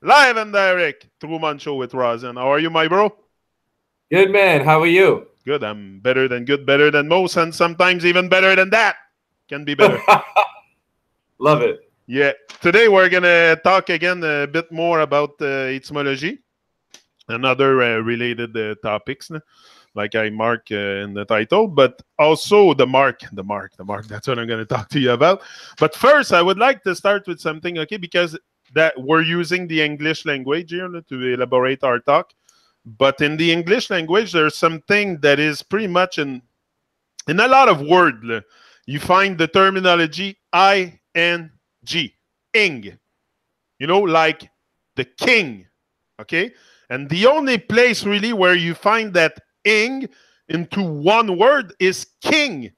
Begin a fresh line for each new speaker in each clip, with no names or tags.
Live and direct, TRU-MON show with Rosin. How are you, my bro?
Good man. How are you?
Good. I'm better than good, better than most, and sometimes even better than that. Can be better.
Love it.
Yeah. Today we're gonna talk again a bit more about etymology and other related topics, like I mark in the title, but also the mark. That's what I'm gonna talk to you about. But first, I would like to start with something, okay? Because that we're using the English language here to elaborate our talk. But in the English language, there's something that is pretty much in a lot of words. You find the terminology ing, ing. Like the king. Okay, and the only place really where you find that ing into one word is king,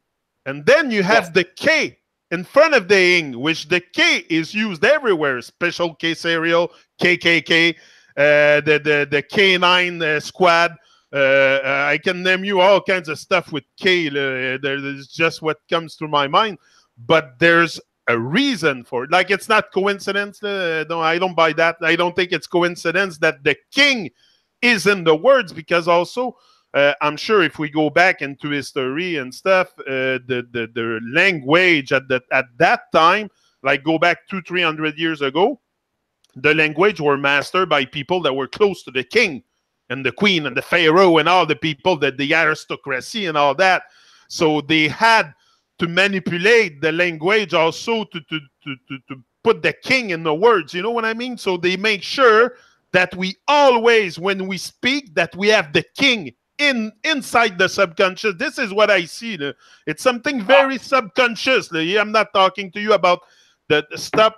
and then you have the k in front of the ing, which the k is used everywhere. Special case serial, kkk, the K9 squad. I can name you all kinds of stuff with K. There's just what comes to my mind. But there's a reason for it. Like, it's not coincidence. No, I don't buy that. I don't think it's coincidence that the king is in the words, because also I'm sure if we go back into history and stuff, the language at that time, like go back 200-300 years ago, the language were mastered by people that were close to the king and the queen and the pharaoh and all the people, that the aristocracy and all that. So they had to manipulate the language also to put the king in the words. You know what I mean? So they make sure that we always, when we speak, that we have the king inside the subconscious. This is what I see. It's something very subconscious. I'm not talking to you about the stuff.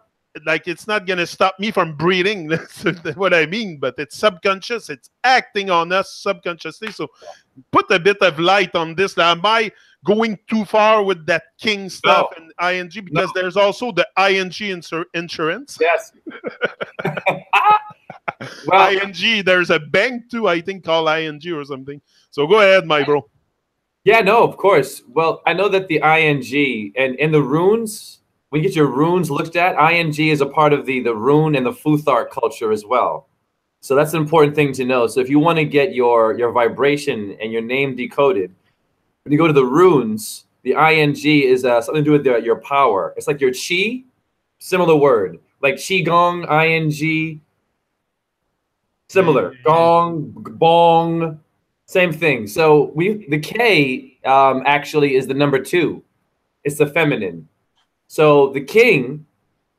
Like, it's not going to stop me from breathing. That's what I mean. But it's subconscious. It's acting on us subconsciously. So put a bit of light on this. Am I going too far with that king stuff and ing? Because there's also the ing insurance.
Yes. Well,
ing, there's a bank too, I think, called ing or something. So go ahead, my bro.
yeah, no, of course. Well, I know that the ing and in the runes, when you get your runes looked at, ing is a part of the rune and the Futhark culture as well. So that's an important thing to know. So if you want to get your vibration and your name decoded, when you go to the runes, the ing is something to do with your power. It's like your chi, similar word. Like qigong, ing, similar. Gong, bong, same thing. So the K actually is the number 2. It's the feminine. So the king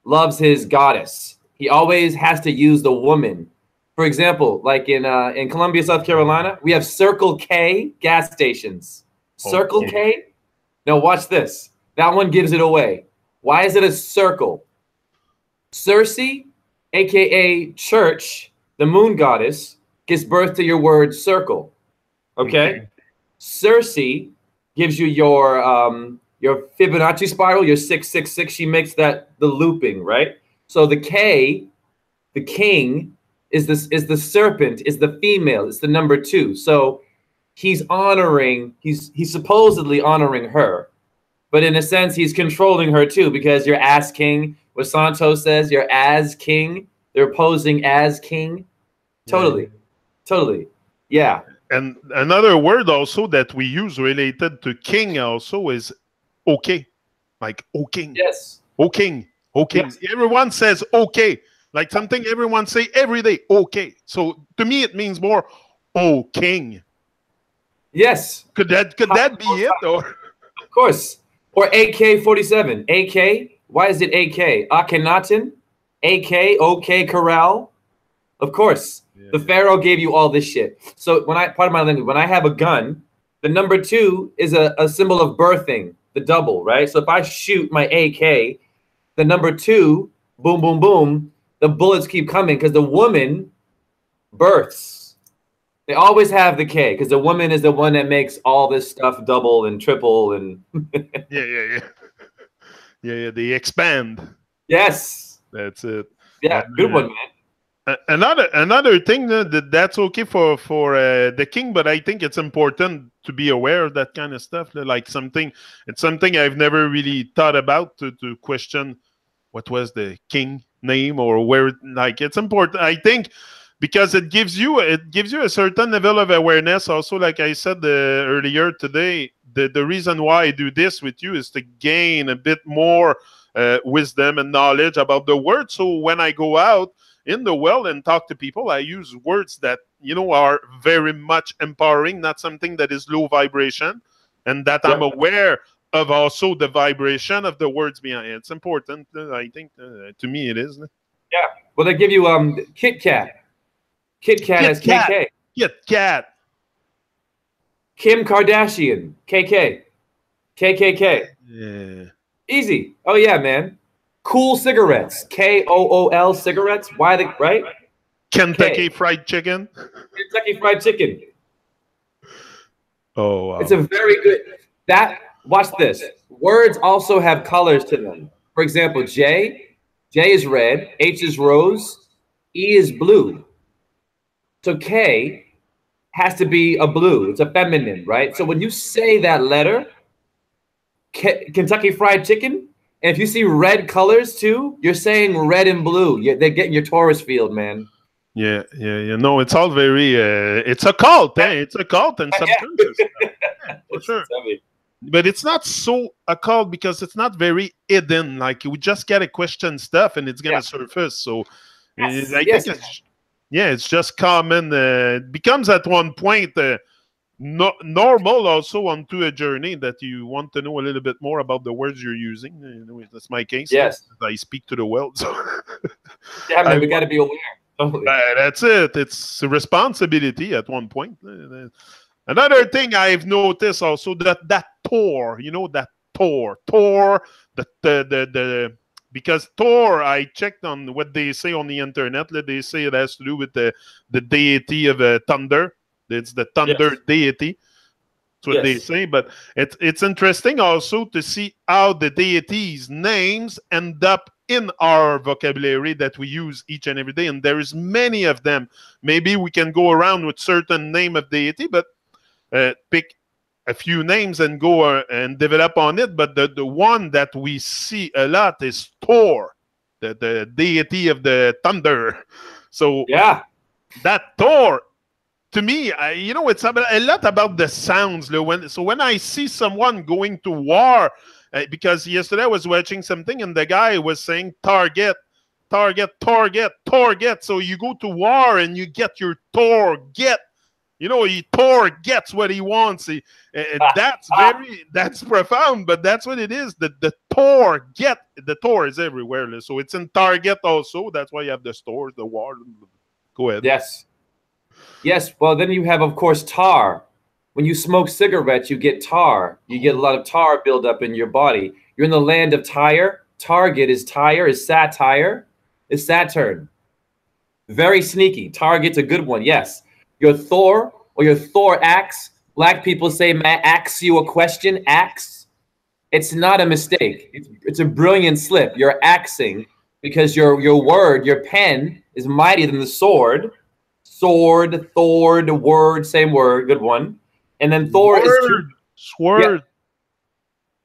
loves his goddess. He always has to use the woman. For example, like in Columbia, South Carolina, we have Circle K gas stations. Circle K? Now watch this. That one gives it away. Why is it a circle? Circe, aka Church, the moon goddess, gives birth to your word circle. Okay? Circe gives you your Fibonacci spiral, your 666. She makes that the looping, right? So the K, the king, is the serpent, is the female, it's the number 2. So he's supposedly honoring her, but in a sense he's controlling her too, because you're as king. What Santos says, you're as king. They're posing as king. Totally, yeah.
And another word also that we use related to king also is okay. Like, oh king.
Yes.
Oh king. Oh king. Yes. Everyone says okay. Like something everyone say every day. Okay. So to me it means more, oh king.
Yes.
Could that be it? Or
of course. Or AK-47. AK. Why is it AK? Akhenaten. AK. OK Corral. Of course. Yeah. The Pharaoh gave you all this shit. So part of my language, when I have a gun, the number 2 is a symbol of birthing, the double, right? So if I shoot my AK, the number 2, boom, boom, boom, the bullets keep coming because the woman births. They always have the K because the woman is the one that makes all this stuff double and triple and
yeah. They expand.
Yes,
that's it.
Yeah, good one, man.
Another thing that's okay for the king, but I think it's important to be aware of that kind of stuff. Like it's something I've never really thought about to question what was the king name or where, like, it's important, I think, because it gives you a certain level of awareness. Also, like I said earlier today, the reason why I do this with you is to gain a bit more wisdom and knowledge about the word. So when I go out in the world and talk to people, I use words that, you know, are very much empowering, not something that is low vibration, and that I'm aware of also the vibration of the words behind it. It's important, I think, to me it is.
Yeah. Well, they give you Kit Kat. Kit Kat has KK.
Kit Kat.
Kim Kardashian. KK. KKK.
Yeah.
Easy. Oh yeah, man. Cool cigarettes. KOOL cigarettes. Why the right?
Kentucky Fried Chicken.
Kentucky Fried Chicken.
Oh, wow.
It's a very good. Watch this. Words also have colors to them. For example, J is red. H is rose. E is blue. So K has to be a blue. It's a feminine, right? So when you say that letter, Kentucky Fried Chicken, and if you see red colors too, you're saying red and blue. They're getting your Taurus field, man.
Yeah. No, it's all very. It's a cult, eh? It's a cult in some countries. Yeah, for sure. But it's not so a cult because it's not very hidden. Like, we just gotta question stuff and it's gonna surface. So I think it's just common. It becomes at one point normal also onto a journey that you want to know a little bit more about the words you're using. You know, that's my case.
Yes,
I speak to the world. So
yeah, man, we got to be aware. Totally.
That's it. It's a responsibility at one point. Another thing I've noticed also, that Tor, you know, that Tor, because Tor, I checked on what they say on the internet. They say it has to do with the deity of thunder. It's the thunder deity. That's what they say. But it's interesting also to see how the deities' names end up in our vocabulary that we use each and every day. And there is many of them. Maybe we can go around with certain name of deity, but pick a few names and go and develop on it. But the one that we see a lot is Thor, the deity of the thunder. So that Thor, to me, you know, it's a lot about the sounds. So when I see someone going to war, because yesterday I was watching something and the guy was saying target. So you go to war and you get your target. You know, Thor gets what he wants. That's profound, but that's what it is. The Thor is everywhere. So it's in Target also. That's why you have the stores, the war. Go ahead.
Yes. Well, then you have, of course, tar. When you smoke cigarettes, you get tar. You get a lot of tar buildup in your body. You're in the land of Tyre. Target is Tyre, is satire, is Saturn. Very sneaky. Target's a good one, yes. Your Thor or your thorax. Black people say, "May I ask you a question?" Axe. It's not a mistake. It's a brilliant slip. You're axing because your word, your pen, is mightier than the sword. Sword, Thor, the word, same word, good one. And then Thor is
sword.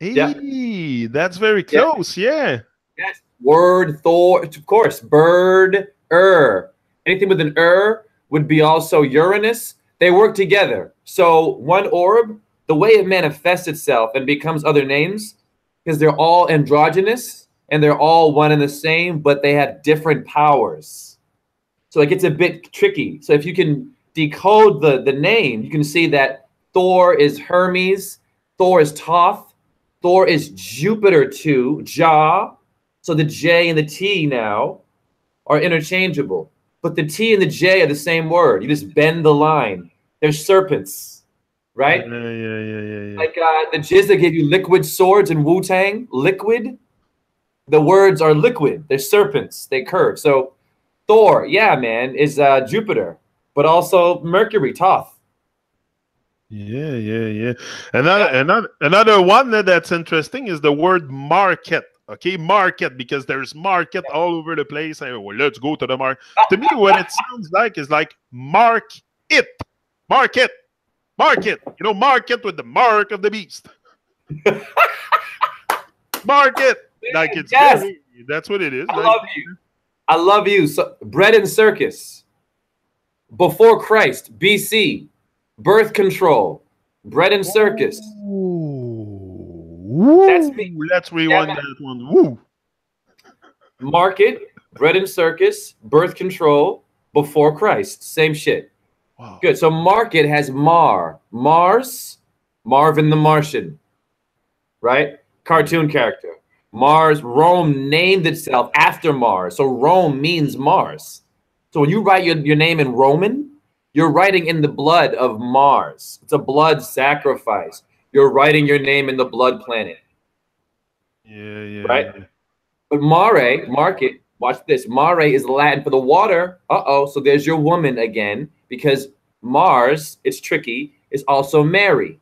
Hey, that's very close. Yeah.
Yes. Word, Thor, of course. Bird, anything with an would be also Uranus. They work together. So one orb, the way it manifests itself and becomes other names, because they're all androgynous and they're all one and the same, but they have different powers. So it gets a bit tricky. So if you can decode the name, you can see that Thor is Hermes, Thor is Thoth, Thor is Jupiter too, Jah. So the J and the T now are interchangeable. But the T and the J are the same word. You just bend the line. They're serpents, right?
Yeah.
Like the Jizz that gave you liquid swords in Wu-Tang, liquid. The words are liquid. They're serpents. They curve. So Thor, yeah, man, is Jupiter, but also Mercury, Thoth.
Yeah. Another one that's interesting is the word market. Okay, market, because there's market all over the place. And, well, let's go to the market. To me, what it sounds like is like market. You know, market with the mark of the beast. Market. Like it's that's what it is.
I love you. I love you. So, bread and circus. Before Christ, BC. Birth control. Bread and circus.
Ooh.
That's me.
Let's rewind that one. Woo.
Market, bread and circus, birth control, before Christ. Same shit.
Wow.
Good. So market has Mars, Marvin the Martian, right? Cartoon character. Mars, Rome named itself after Mars. So Rome means Mars. So when you write your name in Roman, you're writing in the blood of Mars. It's a blood sacrifice. You're writing your name in the blood planet.
Yeah.
Right? Yeah. But mare, market, watch this. Mare is Latin for the water. So there's your woman again, because Mars, it's tricky, is also Mary.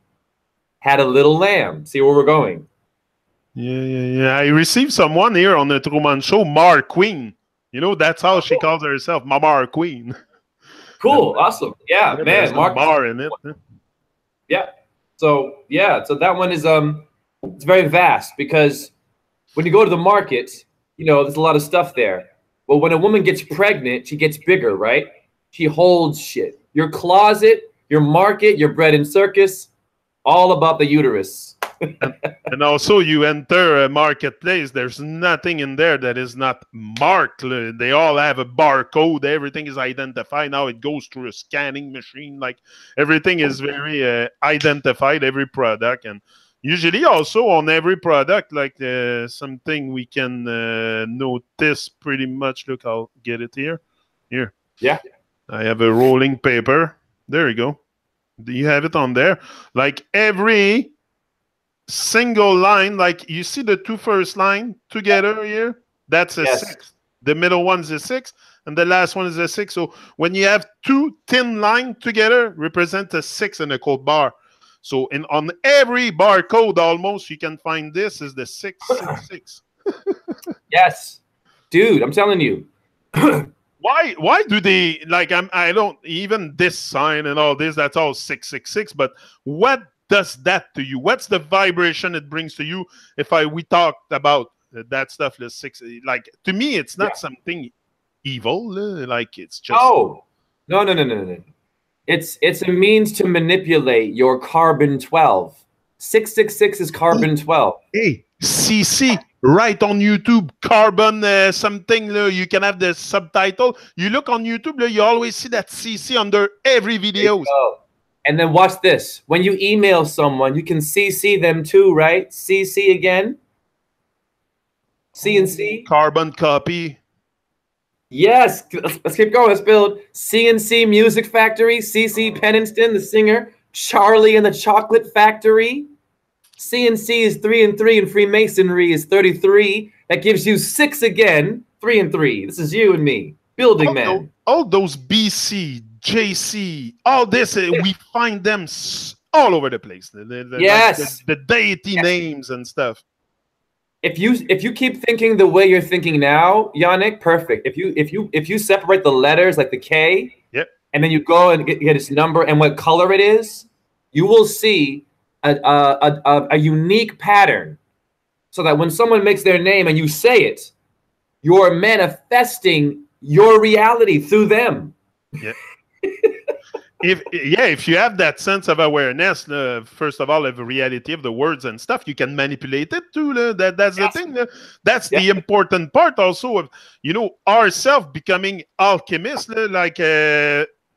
Had a little lamb. See where we're going?
Yeah. I received someone here on the Truman Show, Mar Queen. You know, that's how she calls herself, Mar Queen.
Cool, awesome. Yeah, man.
Mark bar in it.
Yeah. So that one is it's very vast, because when you go to the market, you know, there's a lot of stuff there. But when a woman gets pregnant, she gets bigger, right? She holds shit. Your closet, your market, your bread and circus, all about the uterus.
And also, you enter a marketplace, there's nothing in there that is not marked. They all have a barcode. Everything is identified. Now it goes through a scanning machine. Like, everything is very identified, every product. And usually also on every product, like something we can notice pretty much. Look, I'll get it here. Here.
Yeah.
I have a rolling paper. There you go. Do you have it on there? Like every single line, like you see the two first line together here, that's a 6. The middle one's a 6, and the last one is a 6. So when you have two thin lines together, represent a 6 in a code bar. So on every barcode almost, you can find this is the 666.
Yes, dude, I'm telling you.
Why do they like? I don't even this sign and all this. That's all 666. But what does that to you? What's the vibration it brings to you? If we talked about that stuff, the 6, like to me, it's not something evil. Like it's just
no. It's a means to manipulate your carbon 12. 666 is carbon 12.
Hey, CC, right on YouTube, carbon something. You can have the subtitle. You look on YouTube, you always see that CC under every video.
And then watch this. When you email someone, you can CC them too, right? CC again. CNC.
Carbon copy.
Yes. Let's keep going. Let's build. CNC Music Factory. CC Pennington, the singer. Charlie and the Chocolate Factory. CNC is 3 and 3, and Freemasonry is 33. That gives you 6 again. 3 and 3. This is you and me. Building man.
All those BC, JC, all this, we find them all over the place.
Yes.
Like the deity names and stuff.
If you keep thinking the way you're thinking now, Yannick, perfect. If you separate the letters like the K, and then you go and get its number and what color it is, you will see a unique pattern. So that when someone makes their name and you say it, you're manifesting your reality through them.
Yeah. If you have that sense of awareness, first of all, of the reality of the words and stuff, you can manipulate it too. That's the thing. That's the important part also of, ourselves becoming alchemists, like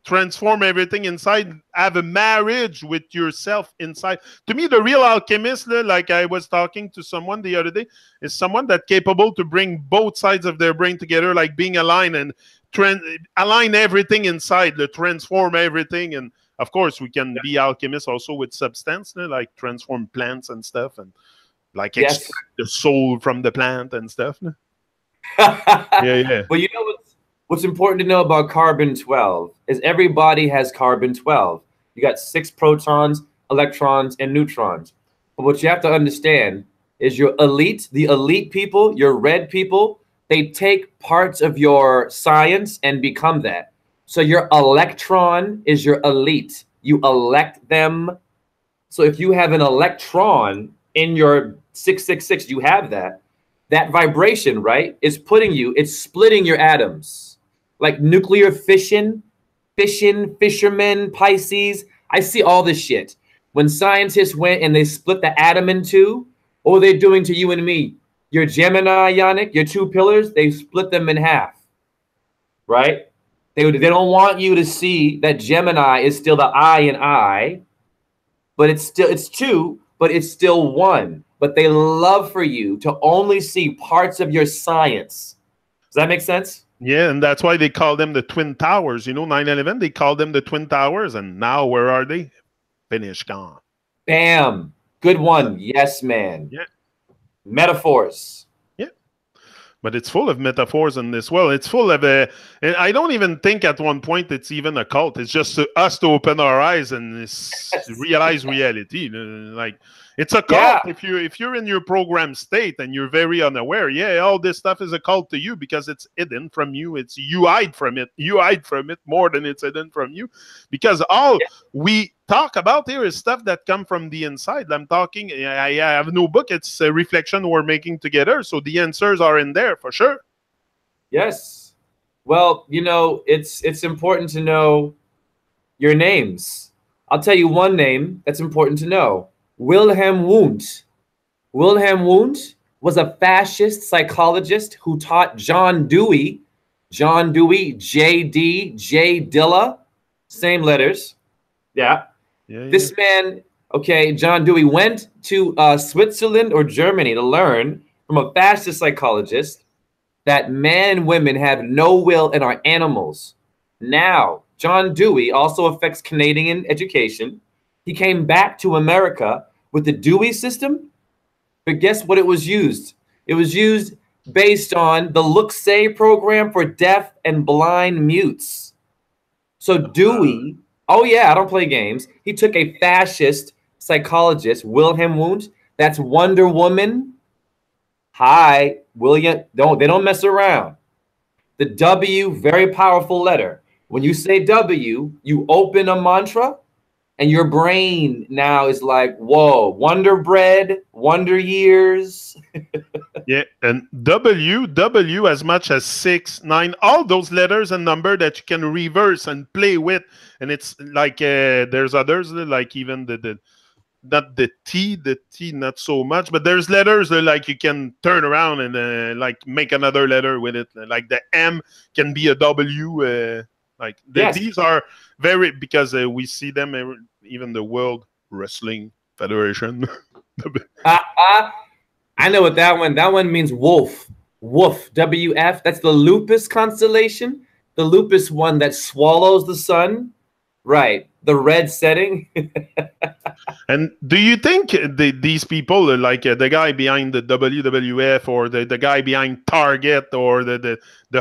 transform everything inside, have a marriage with yourself inside. To me, the real alchemist, like I was talking to someone the other day, is someone that's capable to bring both sides of their brain together, like being aligned and align everything inside, transform everything. And of course, we can be alchemists also with substance, like transform plants and stuff, and like extract the soul from the plant and stuff. Yeah.
Well, you know what's important to know about carbon 12 is everybody has carbon 12. You got 6 protons, electrons, and neutrons. But what you have to understand is your elite, the elite people, your red people, they take parts of your science and become that. So your electron is your elite. You elect them. So if you have an electron in your 666, you have that. that vibration, right, is putting you, it's splitting your atoms. Like nuclear fission, fishermen, Pisces. I see all this shit. When scientists went and they split the atom in two, what were they doing to you and me? Your Gemini, Yannick, your two pillars, they split them in half, right? They don't want you to see that Gemini is still the I in I, but it's two, but it's still one. But they love for you to only see parts of your science. Does that make sense?
Yeah, and that's why they call them the Twin Towers. You know, 9/11, they called them the Twin Towers, and now where are they? Finished, gone.
Bam. Good one. Yes, man.
Yeah.
Metaphors.
Yeah. But it's full of metaphors in this. Well, it's full of and I don't even think at one point it's even a cult. It's just us to open our eyes and realize reality. Like, it's a cult if you're in your program state and you're very unaware. Yeah, all this stuff is a cult to you because it's hidden from you. It's you hide from it. You hide from it more than it's hidden from you, because all we talk about here is stuff that come from the inside. I'm talking. I have no book. It's a reflection we're making together. So the answers are in there for sure.
Yes. Well, you know, it's important to know your names. I'll tell you one name that's important to know. Wilhelm Wundt. Wilhelm Wundt was a fascist psychologist who taught John Dewey, J.D., J. Dilla, same letters. Yeah. This man, okay, John Dewey went to Switzerland or Germany to learn from a fascist psychologist that men and women have no will and are animals. Now, John Dewey also affects Canadian education. He came back to America with the Dewey system, but guess what it was used? It was used based on the Look-Say program for deaf and blind mutes. So Dewey, oh yeah, I don't play games. He took a fascist psychologist, Wilhelm Wundt, that's Wonder Woman. Hi, William, they don't mess around. The W, very powerful letter. When you say W, you open a mantra, and your brain now is like, whoa, Wonder Bread, Wonder Years.
Yeah, and W as much as 6, 9, all those letters and number that you can reverse and play with. And it's like there's others, like even not the T not so much, but there's letters that like you can turn around and like make another letter with it. Like the M can be a W. These are very, because we see them, even the World Wrestling Federation.
I know what that one means. Wolf, WF. That's the Lupus constellation, the Lupus one that swallows the sun, right? The red setting.
And do you think these people, like the guy behind the WWF or the guy behind Target or the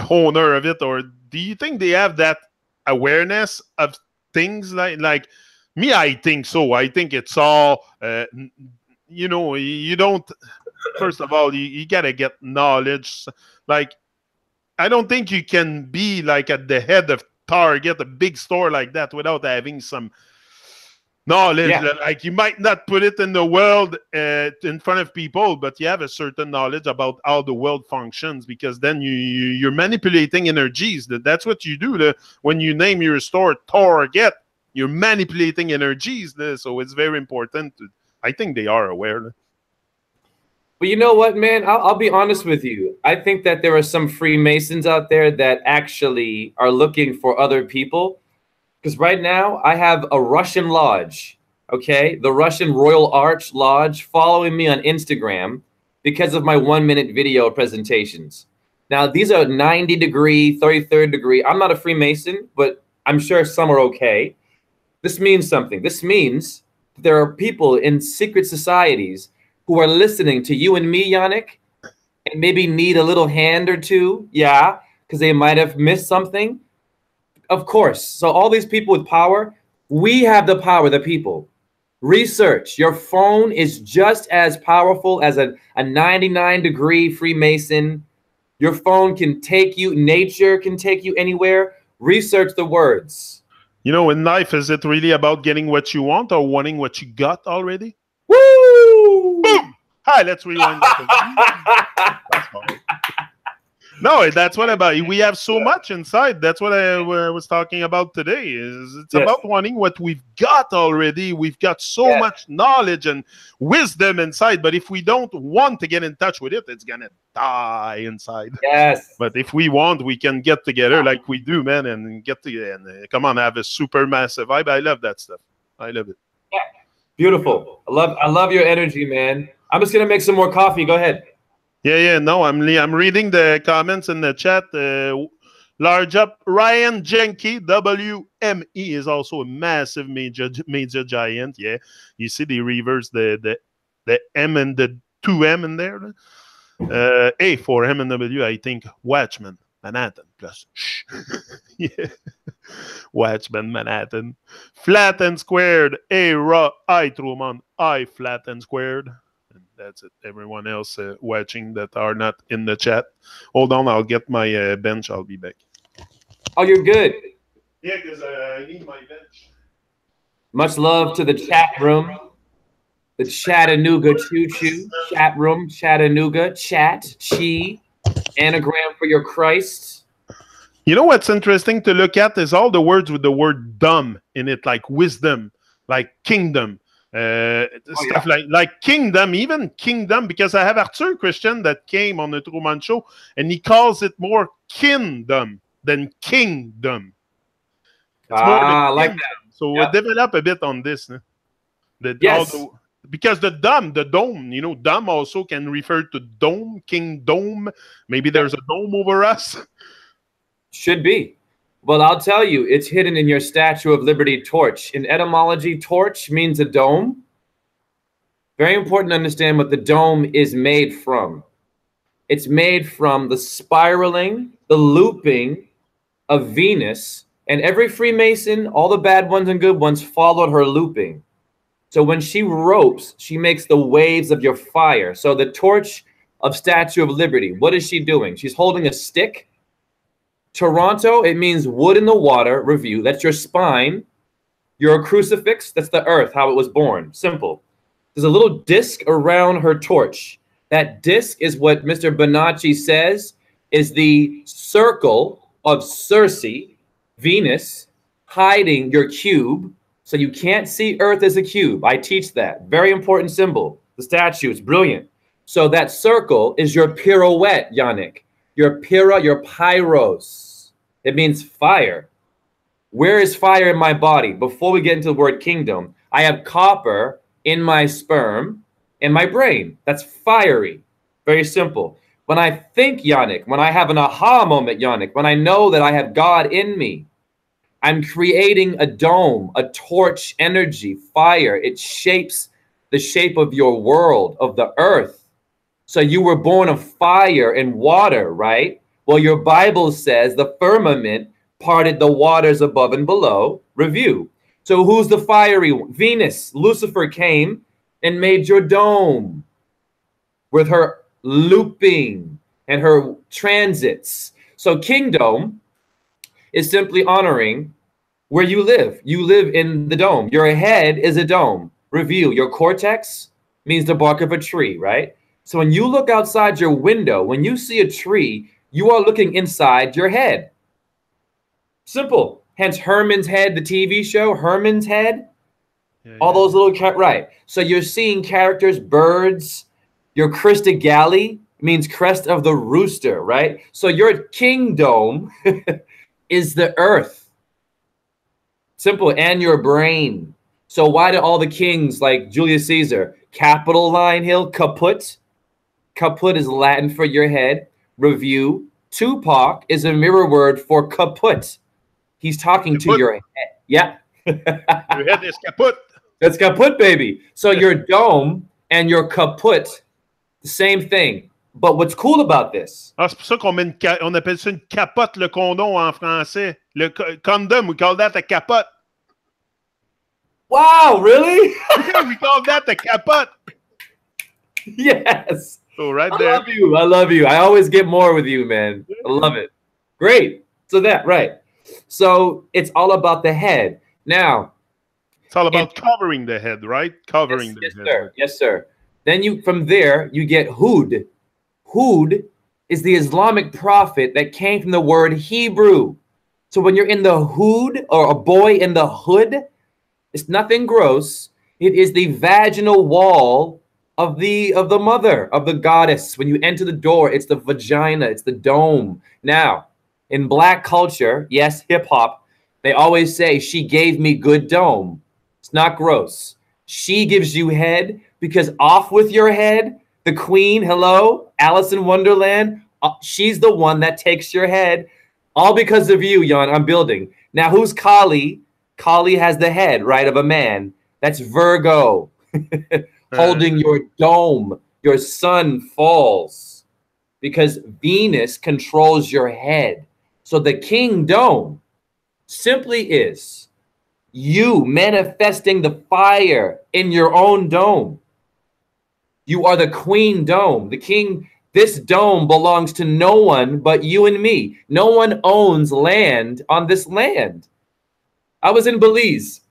owner of it, or do you think they have that awareness of things like me? I think so. I think it's all, you know, you don't, first of all, you got to get knowledge. Like, I don't think you can be like at the head of Target, a big store like that, without having some knowledge. Like, you might not put it in the world in front of people, but you have a certain knowledge about how the world functions, because then you're manipulating energies. That's what you do. When you name your store Target, you're manipulating energies. So it's very important. I think they are aware.
But you know what, man? I'll be honest with you. I think that there are some Freemasons out there that actually are looking for other people. Because right now, I have a Russian lodge, okay? The Russian Royal Arch Lodge following me on Instagram because of my 1-minute video presentations. Now, these are 90-degree, 33rd degree. I'm not a Freemason, but I'm sure some are okay. This means something. This means that there are people in secret societies who are listening to you and me, Yannick, and maybe need a little hand or two, because they might have missed something. Of course. So all these people with power, we have the power, the people. Research. Your phone is just as powerful as a 99-degree Freemason. Your phone can take you, nature can take you anywhere. Research the words.
You know, in life, is it really about getting what you want or wanting what you got already?
Woo!
Boom! Hi, let's rewind that. No, that's what about we have so much inside. That's what I was talking about today. Is it's
Yes.
about wanting what we've got already. We've got so
Yes.
much knowledge and wisdom inside, but if we don't want to get in touch with it, it's gonna die inside.
Yes.
But if we want, we can get together like we do, man, and get together and come on, have a super massive vibe. I love that stuff. I love it.
Yeah. Beautiful. I love your energy, man. I'm just gonna make some more coffee. Go ahead.
Yeah. No, I'm reading the comments in the chat. Large up Ryan Jenke WME is also a massive major giant. Yeah, you see they reverse the M and the 2M in there. A for M and W, I think Watchman Manhattan plus. Yeah. Watchman Manhattan. Flat and squared. A raw I TRU-MON. I flat and squared. And that's it. Everyone else watching that are not in the chat. Hold on, I'll get my bench. I'll be back.
Oh, you're good.
Yeah, because I need my bench.
Much love to the chat room. The Chattanooga Choo Choo chat room. Chattanooga chat chi anagram for your Christ.
You know what's interesting to look at is all the words with the word dumb in it, like wisdom, like kingdom, stuff like kingdom, even kingdom, because I have Arthur Christian that came on the TRU-MON show and he calls it more kingdom than kingdom. It's more
I like that.
So we'll develop a bit on this. Huh? Because the dome, you know, dome also can refer to dome, king dome. Maybe there's a dome over us.
Should be. Well, I'll tell you, it's hidden in your Statue of Liberty torch. In etymology, torch means a dome. Very important to understand what the dome is made from. It's made from the spiraling, the looping of Venus, and every Freemason, all the bad ones and good ones, followed her looping. So when she ropes, she makes the waves of your fire. So the torch of Statue of Liberty, what is she doing? She's holding a stick. Toronto, it means wood in the water. Review, that's your spine. You're a crucifix, that's the earth, how it was born. Simple. There's a little disc around her torch. That disc is what Mr. Bonacci says is the circle of Circe, Venus, hiding your cube. So you can't see Earth as a cube. I teach that. Very important symbol. The statue is brilliant. So that circle is your pirouette, Yannick. Your pyros. It means fire. Where is fire in my body? Before we get into the word kingdom, I have copper in my sperm and my brain. That's fiery. Very simple. When I think, Yannick, when I have an aha moment, Yannick, when I know that I have God in me, I'm creating a dome, a torch energy, fire. It shapes the shape of your world, of the earth. So you were born of fire and water, right? Well, your Bible says the firmament parted the waters above and below. Review. So who's the fiery one? Venus. Lucifer came and made your dome with her looping and her transits. So kingdom is simply honoring where you live. You live in the dome. Your head is a dome. Review. Your cortex means the bark of a tree, right? So when you look outside your window, when you see a tree, you are looking inside your head. Simple. Hence Herman's Head, the TV show, Herman's Head. All those little, right. So you're seeing characters, birds. Your Christa Galley means crest of the rooster, right? So your kingdom is the earth. Simple. And your brain. So why do all the kings like Julius Caesar, capital line hill, kaput? Kaput is Latin for your head. Review. Tupac is a mirror word for kaput. He's talking to your head. Yeah.
Your head is kaput.
That's kaput, baby. So your dome and your kaput, the same thing. But what's cool about this?
Ah, c'est pour ça qu'on on appelle ça une capote, le condom en français. Le condom, we call that a capote.
Wow, really?
We call that a capote.
Yes.
So right there.
I love you. I love you. I always get more with you, man. I love it. Great. So that, right. So it's all about the head. Now,
it's all about covering the head, right? Covering the head.
Sir. Yes, sir. Then you, from there, you get hood. Hood is the Islamic prophet that came from the word Hebrew. So when you're in the hood, or a boy in the hood, it's nothing gross. It is the vaginal wall of the mother, of the goddess. When you enter the door, it's the vagina, it's the dome. Now, in black culture, yes, hip hop, they always say she gave me good dome. It's not gross. She gives you head because off with your head, the queen, hello, Alice in Wonderland, she's the one that takes your head. All because of you, Jan, I'm building. Now, who's Kali? Kali has the head, right, of a man. That's Virgo, holding your dome. Your sun falls because Venus controls your head. So the king dome simply is you manifesting the fire in your own dome. You are the queen dome. The king, this dome belongs to no one but you and me. No one owns land on this land. I was in Belize.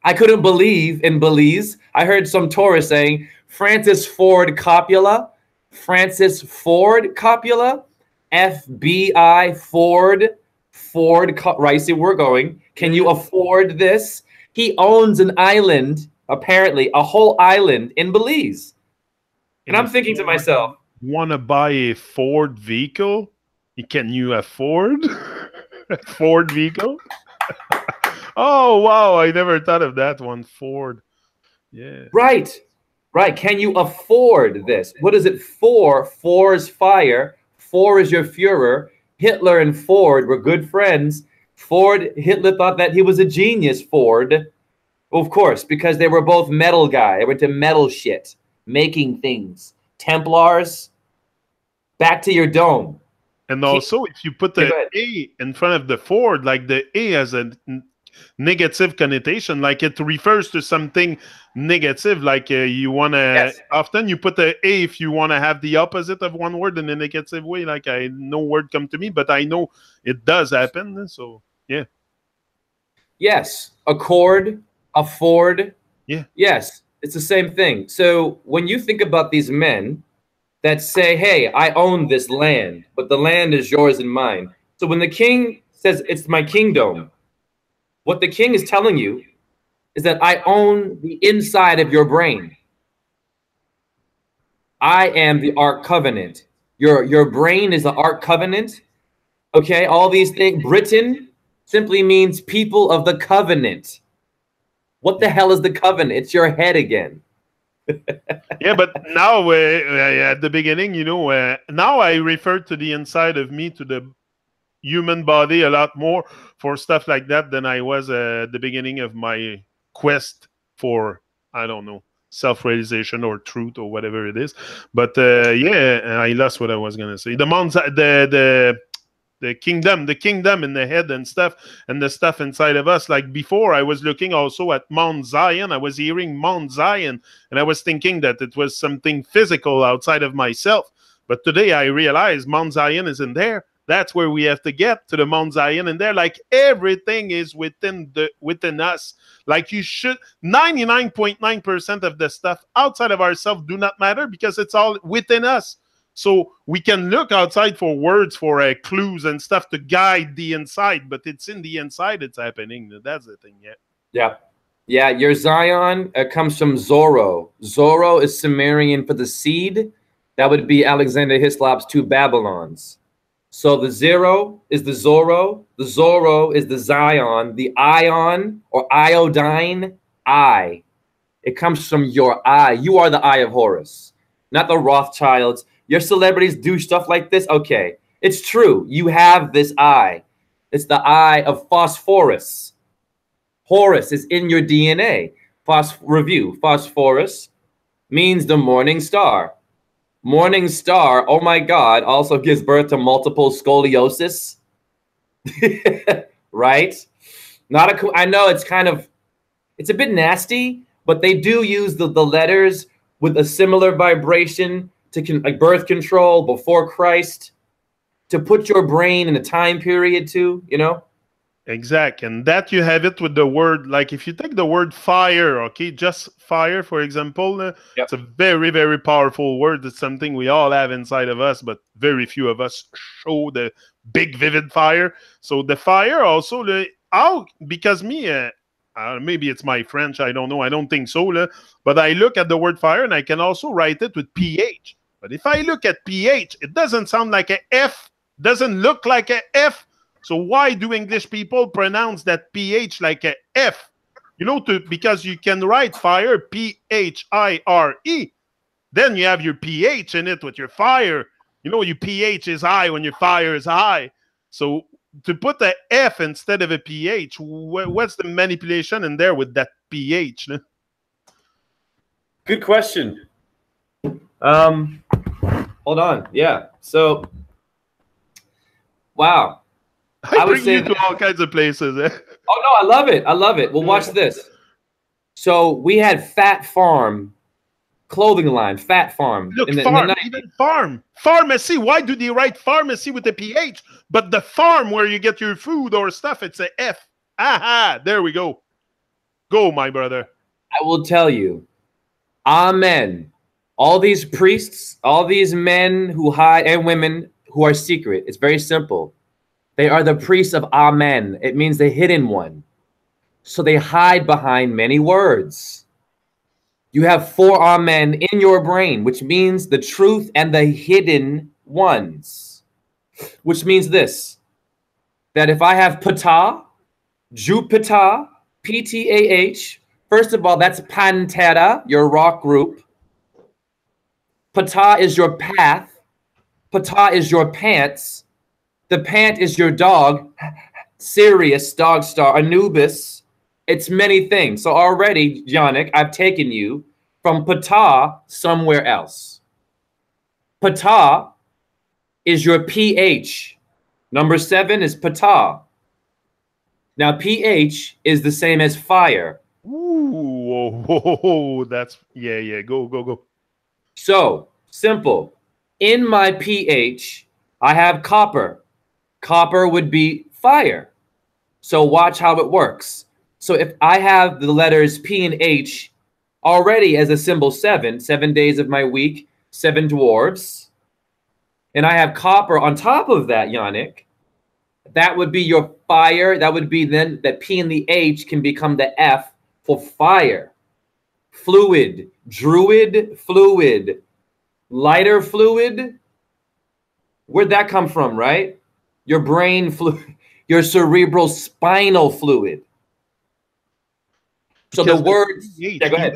I couldn't believe in Belize. I heard some tourists saying, Francis Ford Coppola, Francis Ford Coppola, FBI Ford, right, see, we're going. Can you afford this? He owns an island, apparently, a whole island in Belize. And I'm thinking to myself,
want to buy a Ford vehicle? Can you afford a Ford vehicle? Oh, wow. I never thought of that one. Ford. Yeah.
Right. Right. Can you afford this? What is it for? For is fire. For is your Führer. Hitler and Ford were good friends. Hitler thought that he was a genius, Ford. Well, of course, because they were both metal guys. They went to metal shit, making things. Templars, back to your dome.
And also, if you put the A in front of the Ford, like the A has a negative connotation, like it refers to something negative, like you want to, yes. Often you put the A if you want to have the opposite of one word in a negative way, like no word come to me, but I know it does happen, so yeah.
Yes, accord, afford,
yeah.
Yes, it's the same thing. So when you think about these men that say, hey, I own this land, but the land is yours and mine. So when the king says, it's my kingdom, what the king is telling you is that I own the inside of your brain. I am the Ark Covenant. Your brain is the Ark Covenant. Okay, all these things. Britain simply means people of the covenant. What the hell is the covenant? It's your head again.
Yeah, but now at the beginning, now I refer to the inside of me, to the human body a lot more for stuff like that than I was at the beginning of my quest for, I don't know, self-realization or truth or whatever it is. But yeah, I lost what I was gonna say. The kingdom in the head and stuff, and the stuff inside of us. Like before, I was looking also at Mount Zion. I was hearing Mount Zion, and I was thinking that it was something physical outside of myself. But today I realize Mount Zion isn't there. That's where we have to get to, the Mount Zion, and there, like everything is within us. Like you should, 99.9% of the stuff outside of ourselves do not matter because it's all within us. So we can look outside for words, for clues and stuff to guide the inside, but it's in the inside it's happening. That's the thing,
Yeah, your Zion comes from Zorro. Zorro is Sumerian for the seed. That would be Alexander Hislop's two Babylons. So the zero is the Zorro is the Zion, the ion or iodine, I. It comes from your eye. You are the eye of Horus, not the Rothschilds. Your celebrities do stuff like this? Okay, it's true. You have this eye. It's the eye of phosphorus. Horus is in your DNA. Phosphorus means the morning star. Morning star, oh my God, also gives birth to multiple scoliosis. Right? I know it's a bit nasty, but they do use the letters with a similar vibration to like birth control before Christ, to put your brain in a time period too,
Exact. And that you have it with the word, like if you take the word fire, okay, just fire, for example,
Yep.
it's a very, very powerful word. It's something we all have inside of us, but very few of us show the big, vivid fire. So the fire also, because me, maybe it's my French, I don't know, I don't think so, but I look at the word fire and I can also write it with PH. But if I look at PH, it doesn't sound like a F, doesn't look like a F. So why do English people pronounce that PH like a F? You know, because you can write fire PHIRE. Then you have your PH in it with your fire. You know, your PH is high when your fire is high. So to put a F instead of a PH, what's the manipulation in there with that PH?
Good question. Hold on. Yeah. So, wow.
I would bring you to all kinds of places.
Oh, no, I love it. I love it. Well, watch this. So we had Fat Farm clothing line, Fat Farm.
Look, farm, even farm. Pharmacy. Why do they write pharmacy with a PH? But the farm where you get your food or stuff, it's a F. Aha, there we go. Go, my brother.
I will tell you. Amen. All these priests, all these men who hide and women who are secret. It's very simple. They are the priests of Amen. It means the hidden one. So they hide behind many words. You have 4 Amen in your brain, which means the truth and the hidden ones. Which means this, that if I have Ptah, Jupiter, Ptah, first of all, that's Pantera, your rock group. Ptah is your path. Ptah is your pants. The pant is your dog, Sirius, dog star, Anubis. It's many things. So already, Yannick, I've taken you from Ptah somewhere else. Ptah is your pH. Number 7 is Ptah. Now, pH is the same as fire.
Ooh, whoa, that's, yeah, go.
So, simple. In my pH, I have copper. Copper would be fire. So watch how it works. So if I have the letters P and H already as a symbol 7 days of my week, 7 dwarves, and I have copper on top of that, Yannick, that would be your fire. That would be then that P and the H can become the F for fire. Fluid, druid, fluid, lighter fluid. Where'd that come from, right? Your brain fluid, your cerebral spinal fluid. So because the words,
yeah, go ahead.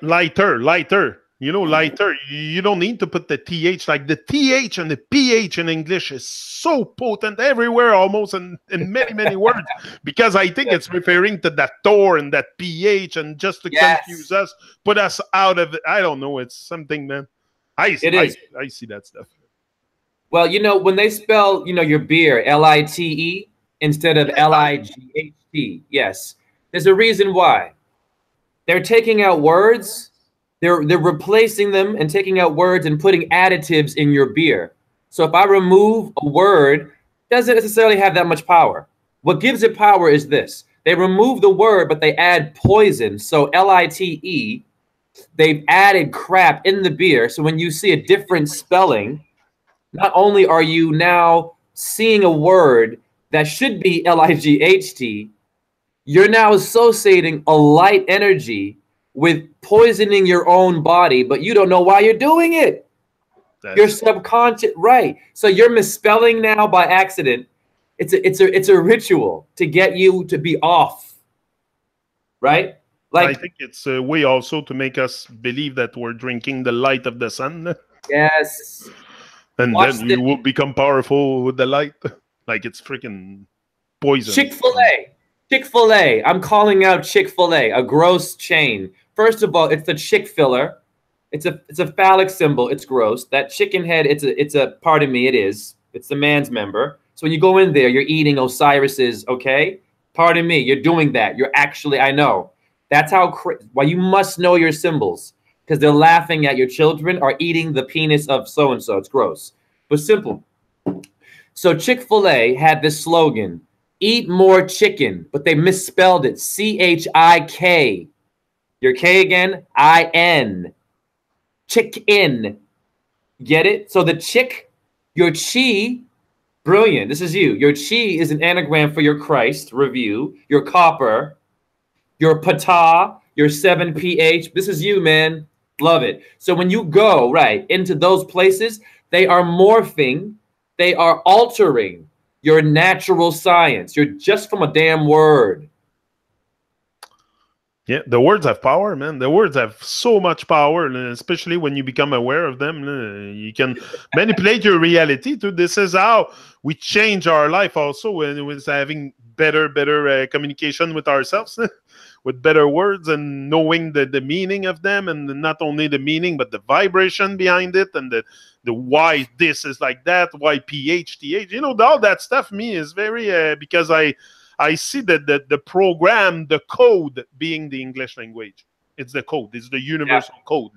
Lighter. You know, lighter. You don't need to put the TH. Like the TH and the PH in English is so potent everywhere, almost in many words. Because I think it's referring to that Tor and that PH, and just to confuse us, put us out of it. I don't know. It's something, man. I see that stuff.
Well, you know, when they spell, you know, your beer, L-I-T-E instead of L-I-G-H-T, yes, there's a reason why. They're taking out words, they're replacing them and taking out words and putting additives in your beer. So if I remove a word, it doesn't necessarily have that much power. What gives it power is this. They remove the word, but they add poison. So L-I-T-E, they've added crap in the beer. So when you see a different spelling, not only are you now seeing a word that should be L-I-G-H-T, you're now associating a light energy with poisoning your own body, but you don't know why you're doing it. Your subconscious, right? So you're misspelling now by accident. It's a ritual to get you to be off, right?
Like I think it's a way also to make us believe that we're drinking the light of the sun.
Yes.
And then you will become powerful with the light. Like it's freaking poison.
Chick-fil-A. I'm calling out Chick-fil-A, a gross chain. First of all, it's the chick filler. It's a phallic symbol. It's gross. That chicken head, it's a pardon me, it is. It's the man's member. So when you go in there, you're eating Osiris's, okay? Pardon me, you're doing that. You're actually, I know. That's why you must know your symbols. Because they're laughing at your children are eating the penis of so-and-so. It's gross. But simple. So Chick-fil-A had this slogan, eat more chicken, but they misspelled it. C-H-I-K. Your K again, I-N. Chick-in. Get it? So the chick, your chi, brilliant. This is you. Your chi is an anagram for your Christ, review, your copper, your pata, your 7ph. This is you, man. Love it. So when you go, right, into those places, they are morphing, they are altering your natural science. You're just from a damn word.
Yeah, the words have power, man. The words have so much power, and especially when you become aware of them. You can manipulate your reality too. This is how we change our life also, when it was having better communication with ourselves, with better words and knowing the meaning of them, and not only the meaning, but the vibration behind it, and the why this is like that, why ph, th. You know, all that stuff, me, is very, because I see that the program, the code being the English language. It's the code. It's the universal code.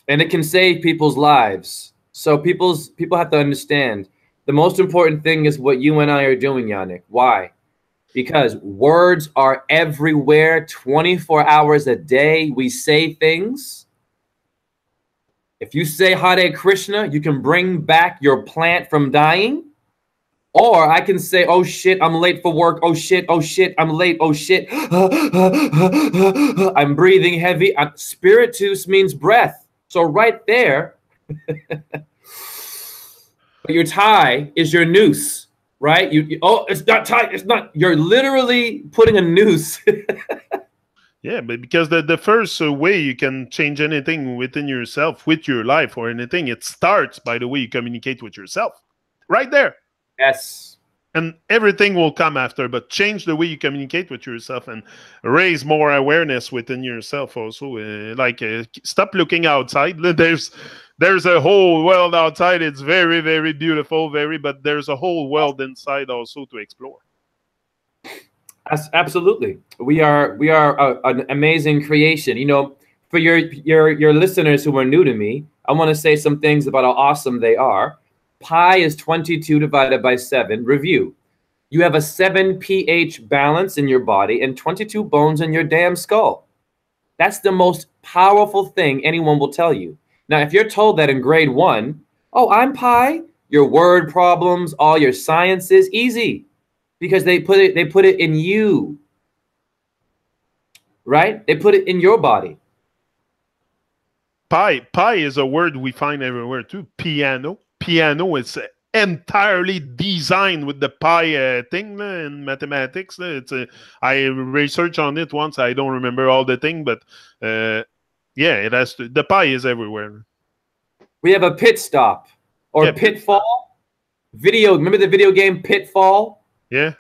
And it can save people's lives. So people have to understand the most important thing is what you and I are doing, Yannick. Why? Because words are everywhere, 24 hours a day. We say things. If you say Hare Krishna, you can bring back your plant from dying. Or I can say, oh shit, I'm late for work. Oh shit, I'm late. Oh shit. I'm breathing heavy. Spiritus means breath. So right there, your tie is your noose, right? Oh, it's not tight. It's not. You're literally putting a noose.
Yeah, but because the first way you can change anything within yourself, with your life or anything, it starts by the way you communicate with yourself. Right there.
Yes.
And everything will come after, but change the way you communicate with yourself and raise more awareness within yourself also. Stop looking outside. There's a whole world outside. It's very, very beautiful, but there's a whole world inside also to explore.
Absolutely. We are an amazing creation. You know, for your listeners who are new to me, I want to say some things about how awesome they are. Pi is 22 divided by 7. Review. You have a 7 pH balance in your body and 22 bones in your damn skull. That's the most powerful thing anyone will tell you. Now, if you're told that in grade 1, oh, I'm Pi, your word problems, all your sciences, easy. Because they put it in you. Right? They put it in your body.
Pi is a word we find everywhere too. Piano is entirely designed with the pi thing in mathematics. I researched on it once. I don't remember all the thing, but yeah, it has to. The pi is everywhere.
We have a pit stop or pitfall. Remember the video game Pitfall?
Yeah.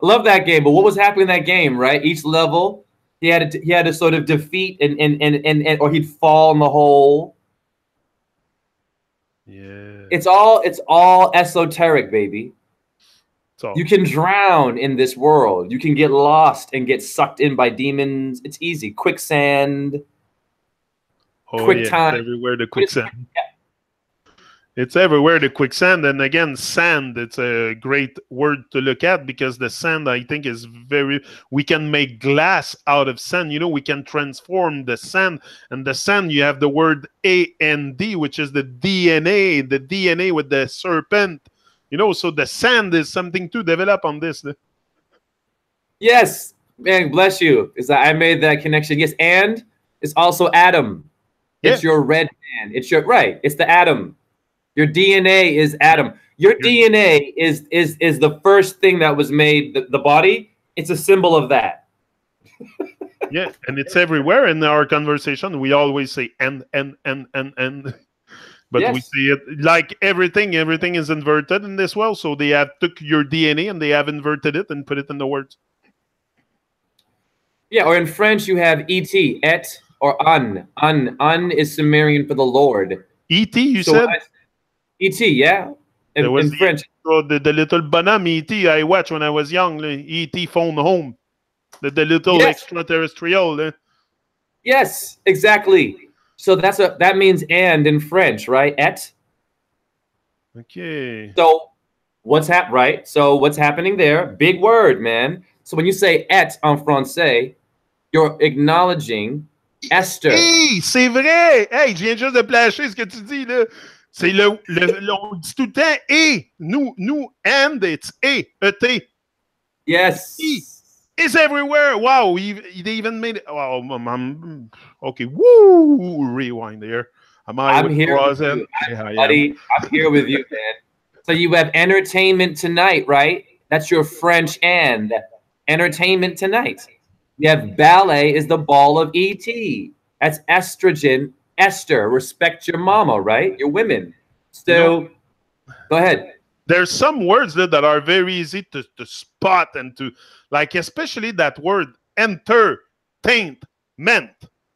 Love that game. But what was happening in that game, right? Each level, he had to sort of defeat and or he'd fall in the hole.
Yeah.
It's all esoteric, baby. You can drown in this world. You can get lost and get sucked in by demons. It's easy. Quicksand.
Oh, quick time. It's everywhere, the quicksand. Yeah. It's everywhere, the quicksand. And again, sand, it's a great word to look at because the sand, I think, is we can make glass out of sand. You know, we can transform the sand. And the sand, you have the word A-N-D, which is the DNA with the serpent. You know, so the sand is something to develop on this.
Yes, man, bless you. I made that connection. Yes, and it's also atom. It's your red man. It's the atom. Your DNA is atom. Your DNA is the first thing that was made, the body. It's a symbol of that.
Yeah, and it's everywhere in our conversation. We always say and. But we see it like everything is inverted in this world. So they have took your DNA and they have inverted it and put it in the words.
Yeah, or in French you have et or un. Un is Sumerian for the Lord.
Et, you said?
E.T., yeah. In French.
The little bonhomme E.T. I watched when I was young. E.T. phone home. The little extraterrestrial.
Yes, exactly. So that means and in French, right? Et.
Okay.
So Right? So what's happening there? Big word, man. So when you say "et" en français, you're acknowledging Esther.
Hey, c'est vrai! Hey, je viens juste de placer ce que tu dis, là. C'est on dit tout le temps « et ». Nous, and, it's « et », E-T.
Yes.
E. It's everywhere. Wow, they even made it. Wow, okay, woo! Rewind there.
I'm here with you, buddy. I'm here with you, man. So you have entertainment tonight, right? That's your French and entertainment tonight. You have ballet is the ball of ET. That's estrogen, Esther. Respect your mama, right? Your women. So go ahead.
There's some words that are very easy to spot and to like, especially that word entertainment.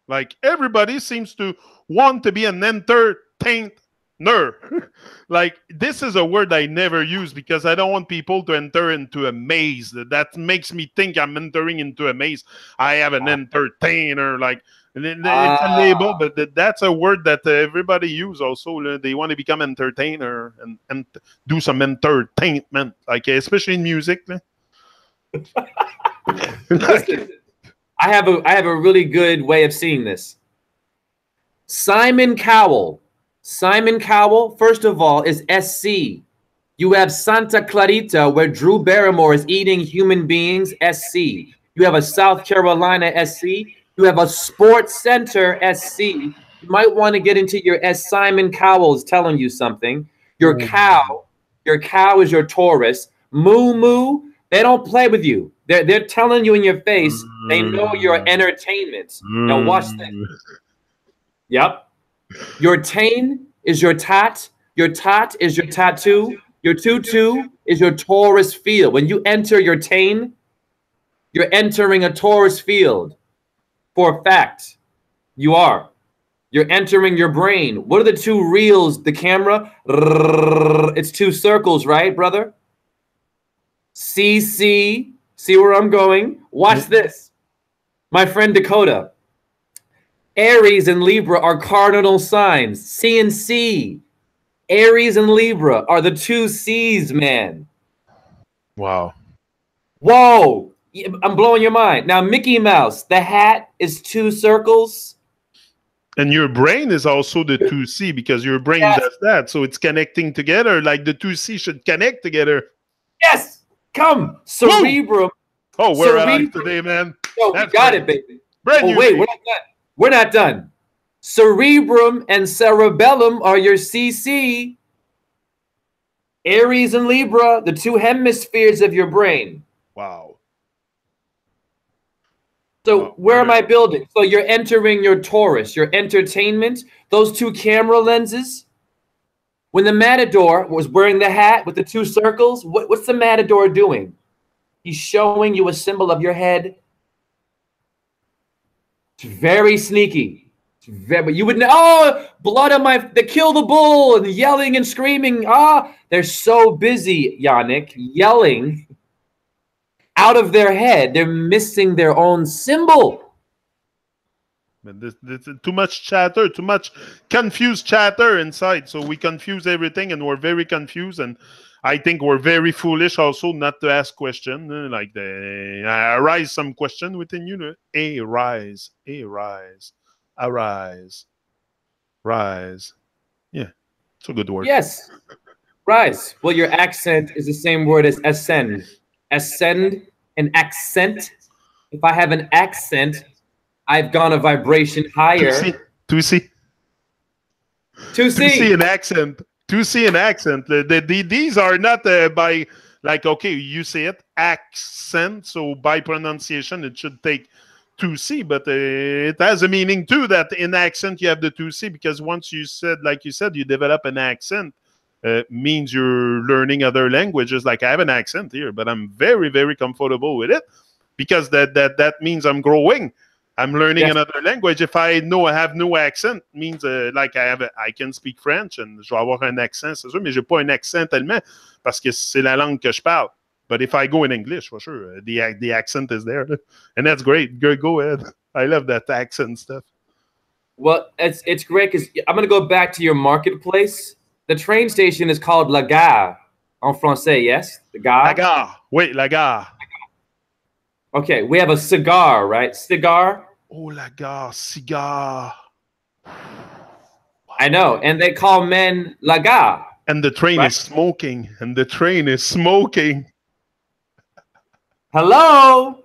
Like everybody seems to want to be an entertainer. Like this is a word I never use because I don't want people to enter into a maze. That makes me think I'm entering into a maze. I have an entertainer, like it's a label, but that's a word that everybody use also. They want to become entertainer and do some entertainment, like especially in music.
Listen, I have a really good way of seeing this. Simon Cowell. Simon Cowell, first of all, is SC. You have Santa Clarita, where Drew Barrymore is eating human beings, SC. You have a South Carolina, SC. You have a Sports Center, SC. You might want to get into your S. Simon Cowell is telling you something. Your cow is your Taurus. Moo moo, they don't play with you. They're telling you in your face, they know your entertainment. Now watch this. Yep. Your tain is your tat. Your tat is your tattoo. Your tutu is your Taurus field. When you enter your tain, you're entering a Taurus field. For a fact, you are. You're entering your brain. What are the two reels? The camera? It's two circles, right, brother? CC. See where I'm going? Watch this. My friend Dakota. Aries and Libra are cardinal signs. C and C. Aries and Libra are the two C's, man.
Wow.
Whoa. I'm blowing your mind. Now, Mickey Mouse, the hat is two circles.
And your brain is also the 2C because your brain does that. So it's connecting together. Like the 2C should connect together.
Yes. Come. Cerebrum.
Woo! Oh, we're out today, man.
Oh, we got it, baby.
Brand new
wait, we're not done. We're not done. Cerebrum and cerebellum are your CC. Aries and Libra, the two hemispheres of your brain.
Wow.
So where am I building? So you're entering your Taurus, your entertainment, those two camera lenses. When the matador was wearing the hat with the two circles, what's the matador doing? He's showing you a symbol of your head. It's very sneaky. But you would know, oh, blood on they kill the bull and yelling and screaming. They're so busy, Yannick, yelling out of their head. They're missing their own symbol.
This too much chatter, too much confused chatter inside. So we confuse everything and we're very confused. And I think we're very foolish also not to ask questions. Like arise some question within you. Arise. Arise. Rise. Yeah, it's a good word.
Yes. Rise. Well, your accent is the same word as ascend. Ascend, an accent. If I have an accent, I've gone a vibration higher.
2C.
2C.
An accent. 2C an accent. These are not by, like, okay, you say it, accent. So by pronunciation, it should take 2C, but it has a meaning too that in accent you have the 2C because once you said, like you said, you develop an accent. Means you're learning other languages. Like I have an accent here, but I'm very, very comfortable with it because that means I'm growing. I'm learning another language. If I know I have no accent, means like I can speak French and je vais avoir un accent, c'est sûr, mais j'ai pas un accent tellement parce que c'est la langue que je parle. But if I go in English, for sure, the accent is there, and that's great. Go ahead. I love that accent stuff.
Well, it's great because I'm going to go back to your marketplace. The train station is called La Gare. En français, yes. The
La
gare.
gare. Oui, la gare.
Okay, we have a cigar, right? Cigar.
Oh, la gare. Cigare.
I know. And they call men la gare.
And the train
Right?
is smoking. And the train is smoking.
Hello.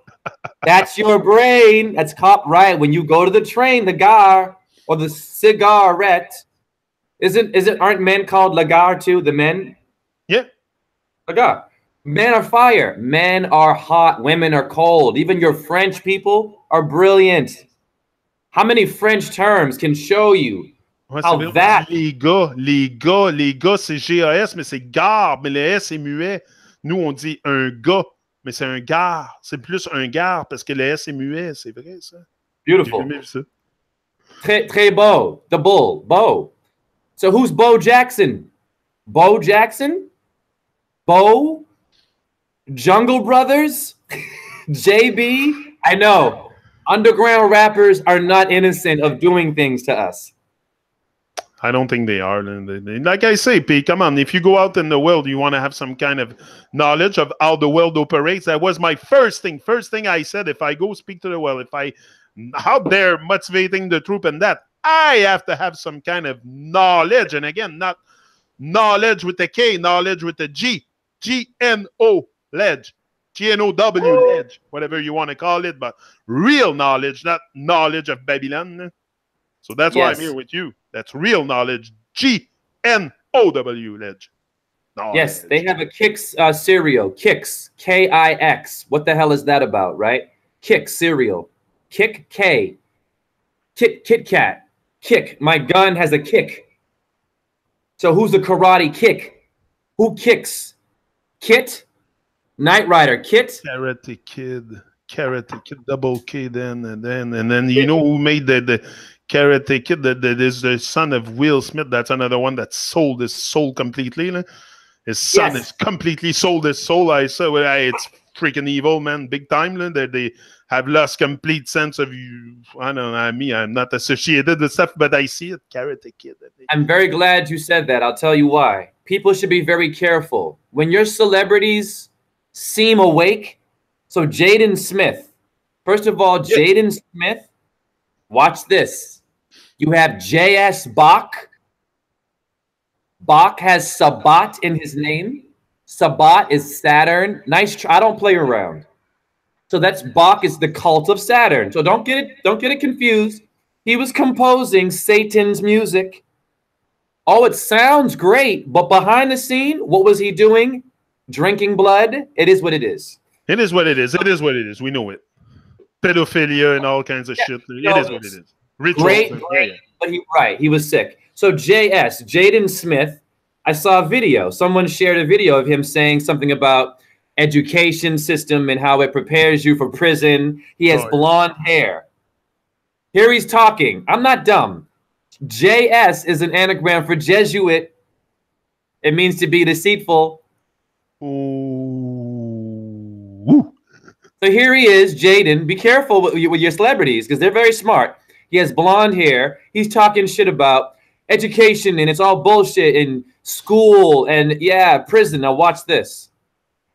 That's your brain. That's caught right. When you go to the train, the gare or the cigarette. Aren't men called la gare too? The men?
Yeah.
La gare. Men are fire. Men are hot. Women are cold. Even your French people are brilliant. How many French terms can show you
Ouais, c'est
how
vrai, on
that?
dit les gars, c'est G-A-S, mais c'est gare, mais le S est muet. Nous, on dit un gars, mais c'est un gare. C'est plus un gare parce que le S est muet, c'est vrai, ça. J'ai
Beautiful.
jamais vu ça.
Très beau. The bull. Bo. So who's Bo Jackson? Bo Jackson? Bo? Jungle Brothers? JB? I know. Underground rappers are not innocent of doing things to us.
I don't think they are. Like I say, P, come on. If you go out in the world, you want to have some kind of knowledge of how the world operates. That was my first thing. First thing I said, if I go speak to the world, if I out there motivating the troop and that, I have to have some kind of knowledge. And again, not knowledge with the K, knowledge with the G. G-N-O, ledge. G-N-O-W, ledge. Whatever you want to call it. But real knowledge, not knowledge of Babylon. So that's why I'm here with you. That's real knowledge. G-N-O-W, ledge. Knowledge.
Yes, they have a Kix cereal. Kix, K-I-X. What the hell is that about, right? Kix cereal. Kick, K. Kit Kat. Kick. My gun has a kick. So who's the karate kick? Who kicks? Kit? Knight Rider. Kit?
Karate Kid, double K then, and then you know who made the Karate Kid? That is the son of Will Smith. That's another one that sold his soul completely. His son is completely sold his soul. I said, well, it's freaking evil, man, big time. They have lost complete sense of you. I don't know. I'm not associated with stuff, but I see it. Karate Kid.
I'm very glad you said that. I'll tell you why. People should be very careful when your celebrities seem awake. So Jaden Smith. First of all, Jaden Smith, watch this. You have J.S. Bach. Bach has Sabat in his name. Sabat is Saturn. Nice try. I don't play around. So that's Bach is the cult of Saturn. So don't get it confused. He was composing Satan's music. Oh, it sounds great, but behind the scene, what was he doing? Drinking blood. It is what it is.
It is what it is. It is what it is. We know it. Pedophilia and all kinds of shit. It is what it is. Rituals.
Great, but he was sick. So Jaden Smith, I saw a video. Someone shared a video of him saying something about education system and how it prepares you for prison. He has blonde hair. Here he's talking. I'm not dumb. JS is an anagram for Jesuit. It means to be deceitful.
Ooh.
So here he is, Jaden. Be careful with your celebrities because they're very smart. He has blonde hair. He's talking shit about education and it's all bullshit in school and prison. Now watch this.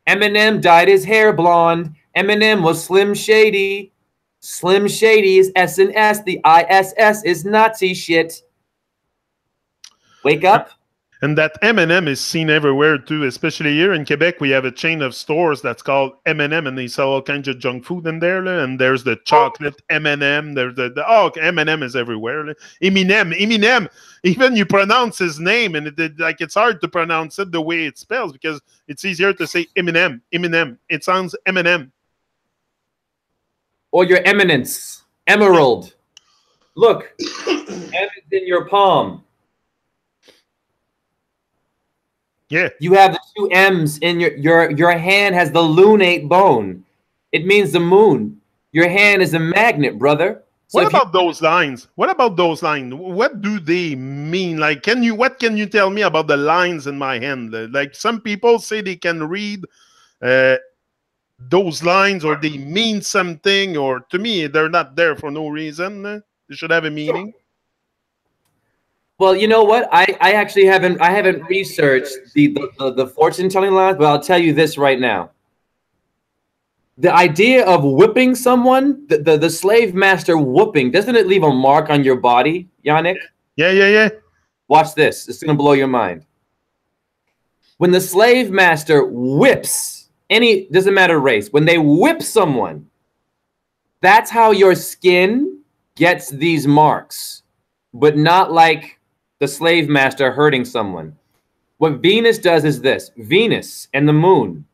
Eminem dyed his hair blonde. Eminem was Slim Shady. Slim Shady is S&S. The ISS is Nazi shit. Wake up.
And that M&M is seen everywhere too, especially here in Quebec. We have a chain of stores that's called M&M, and they sell all kinds of junk food in there. And there's the chocolate M&M. There's M&M is everywhere. Eminem. Even you pronounce his name, and it's hard to pronounce it the way it spells because it's easier to say Eminem. It sounds M&M.
Or your eminence, emerald. Look, M is in your palm.
Yeah.
You have the two M's in your hand has the lunate bone. It means the moon. Your hand is a magnet, brother. So
what about those lines? What about those lines? What do they mean? Like, what can you tell me about the lines in my hand? Like some people say they can read those lines or they mean something, or to me, they're not there for no reason. They should have a meaning.
Well, you know what? I actually haven't researched the fortune telling lines, but I'll tell you this right now. The idea of whipping someone, the slave master whooping, doesn't it leave a mark on your body, Yannick?
Yeah.
Watch this. It's gonna blow your mind. When the slave master whips any, doesn't matter race, when they whip someone, that's how your skin gets these marks, but not like the slave master hurting someone. What Venus does is this. Venus and the moon,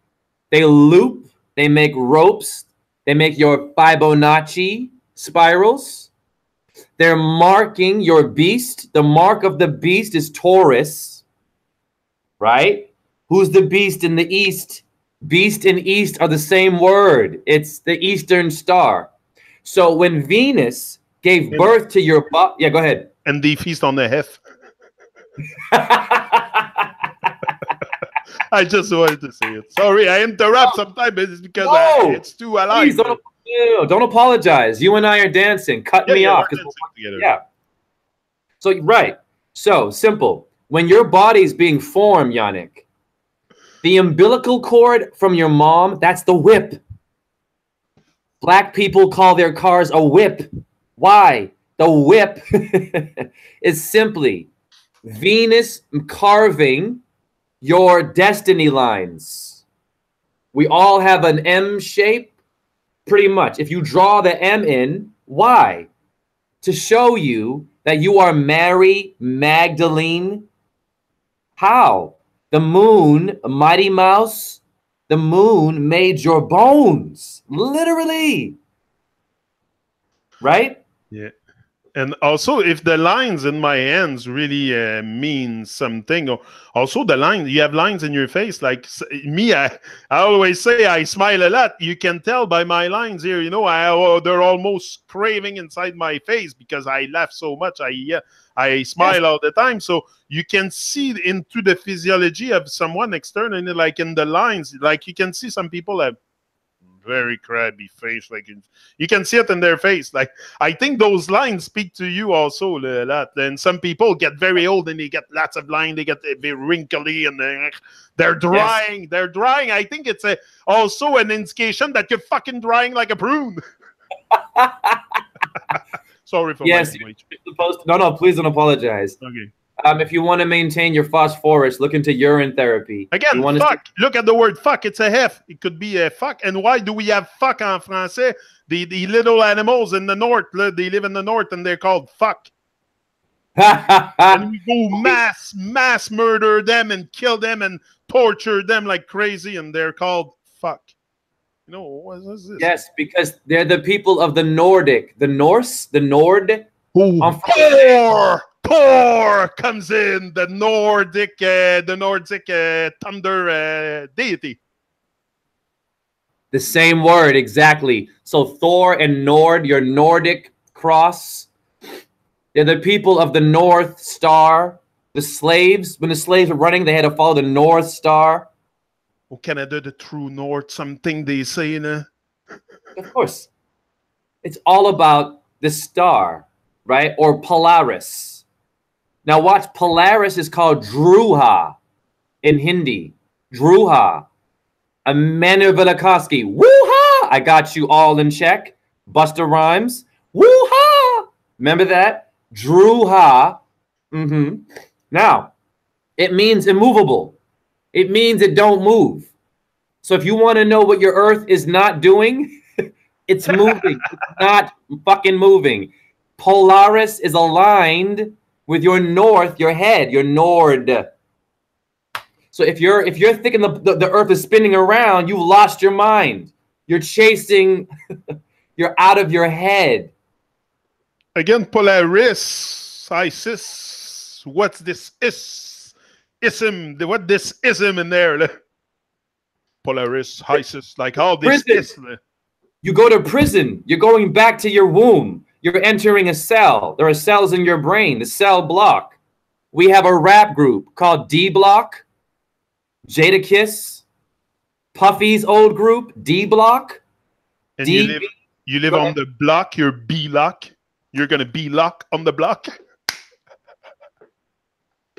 they loop, they make ropes, they make your Fibonacci spirals. They're marking your beast. The mark of the beast is Taurus, right? Who's the beast in the east? Beast and east are the same word. It's the Eastern Star. So when Venus gave birth to your body, yeah, go ahead.
And they feast on the hef. I just wanted to say it. Sorry, I interrupt sometimes, but it's because it's too alive.
Please don't apologize. You and I are dancing. Cut me off. Yeah. So, right. So, simple. When your body's being formed, Yannick, the umbilical cord from your mom, that's the whip. Black people call their cars a whip. Why? The whip is simply Venus carving your destiny lines. We all have an M shape, pretty much. If you draw the M in, why? To show you that you are Mary Magdalene. How? The moon, Mighty Mouse, the moon made your bones, literally. Right?
Yeah. And also, if the lines in my hands really mean something, or also the line, you have lines in your face. Like me, I always say I smile a lot. You can tell by my lines here. You know, they're almost craving inside my face because I laugh so much. I smile all the time. So you can see into the physiology of someone externally, like in the lines. Like you can see some people have very crabby face, like you can see it in their face. Like I think those lines speak to you also a lot. And some people get very old and they get lots of lines, they get a bit wrinkly and they're drying. Yes. They're drying. I think it's also an indication that you're fucking drying like a prune. Sorry for my language.
No, please don't apologize.
Okay.
If you want to maintain your phosphorus, look into urine therapy.
Again, fuck. Look at the word fuck. It's a hef. It could be a fuck. And why do we have fuck en français? The little animals in the north, they live in the north and they're called fuck. And we go mass murder them and kill them and torture them like crazy and they're called fuck. You know, what is this?
Yes, because they're the people of the Nordic. The Norse, the Nord.
Thor comes in, the Nordic thunder deity.
The same word, exactly. So Thor and Nord, your Nordic cross. They're the people of the North Star. The slaves, when the slaves were running, they had to follow the North Star.
Oh, Canada, the true North, something they say, you know?
Of course. It's all about the star, right? Or Polaris. Now watch, Polaris is called Druha in Hindi. Druha. Emmanuel Velikovsky. Woo-ha! I got you all in check. Busta Rhymes. Woo-ha! Remember that? Druha. Now, it means immovable. It means it don't move. So if you want to know what your Earth is not doing, it's moving. It's not fucking moving. Polaris is aligned with your north, your head, your Nord. So if you're thinking the Earth is spinning around, you've lost your mind. You're chasing, you're out of your head.
Again, Polaris, ISIS. What's this ism? What this ism in there? Polaris, ISIS, like all this is.
You go to prison. You're going back to your womb. You're entering a cell. There are cells in your brain, the cell block. We have a rap group called D Block, Jadakiss, Puffy's old group, D Block.
And you live on the block, you're B-lock. You're going to B-lock on the block.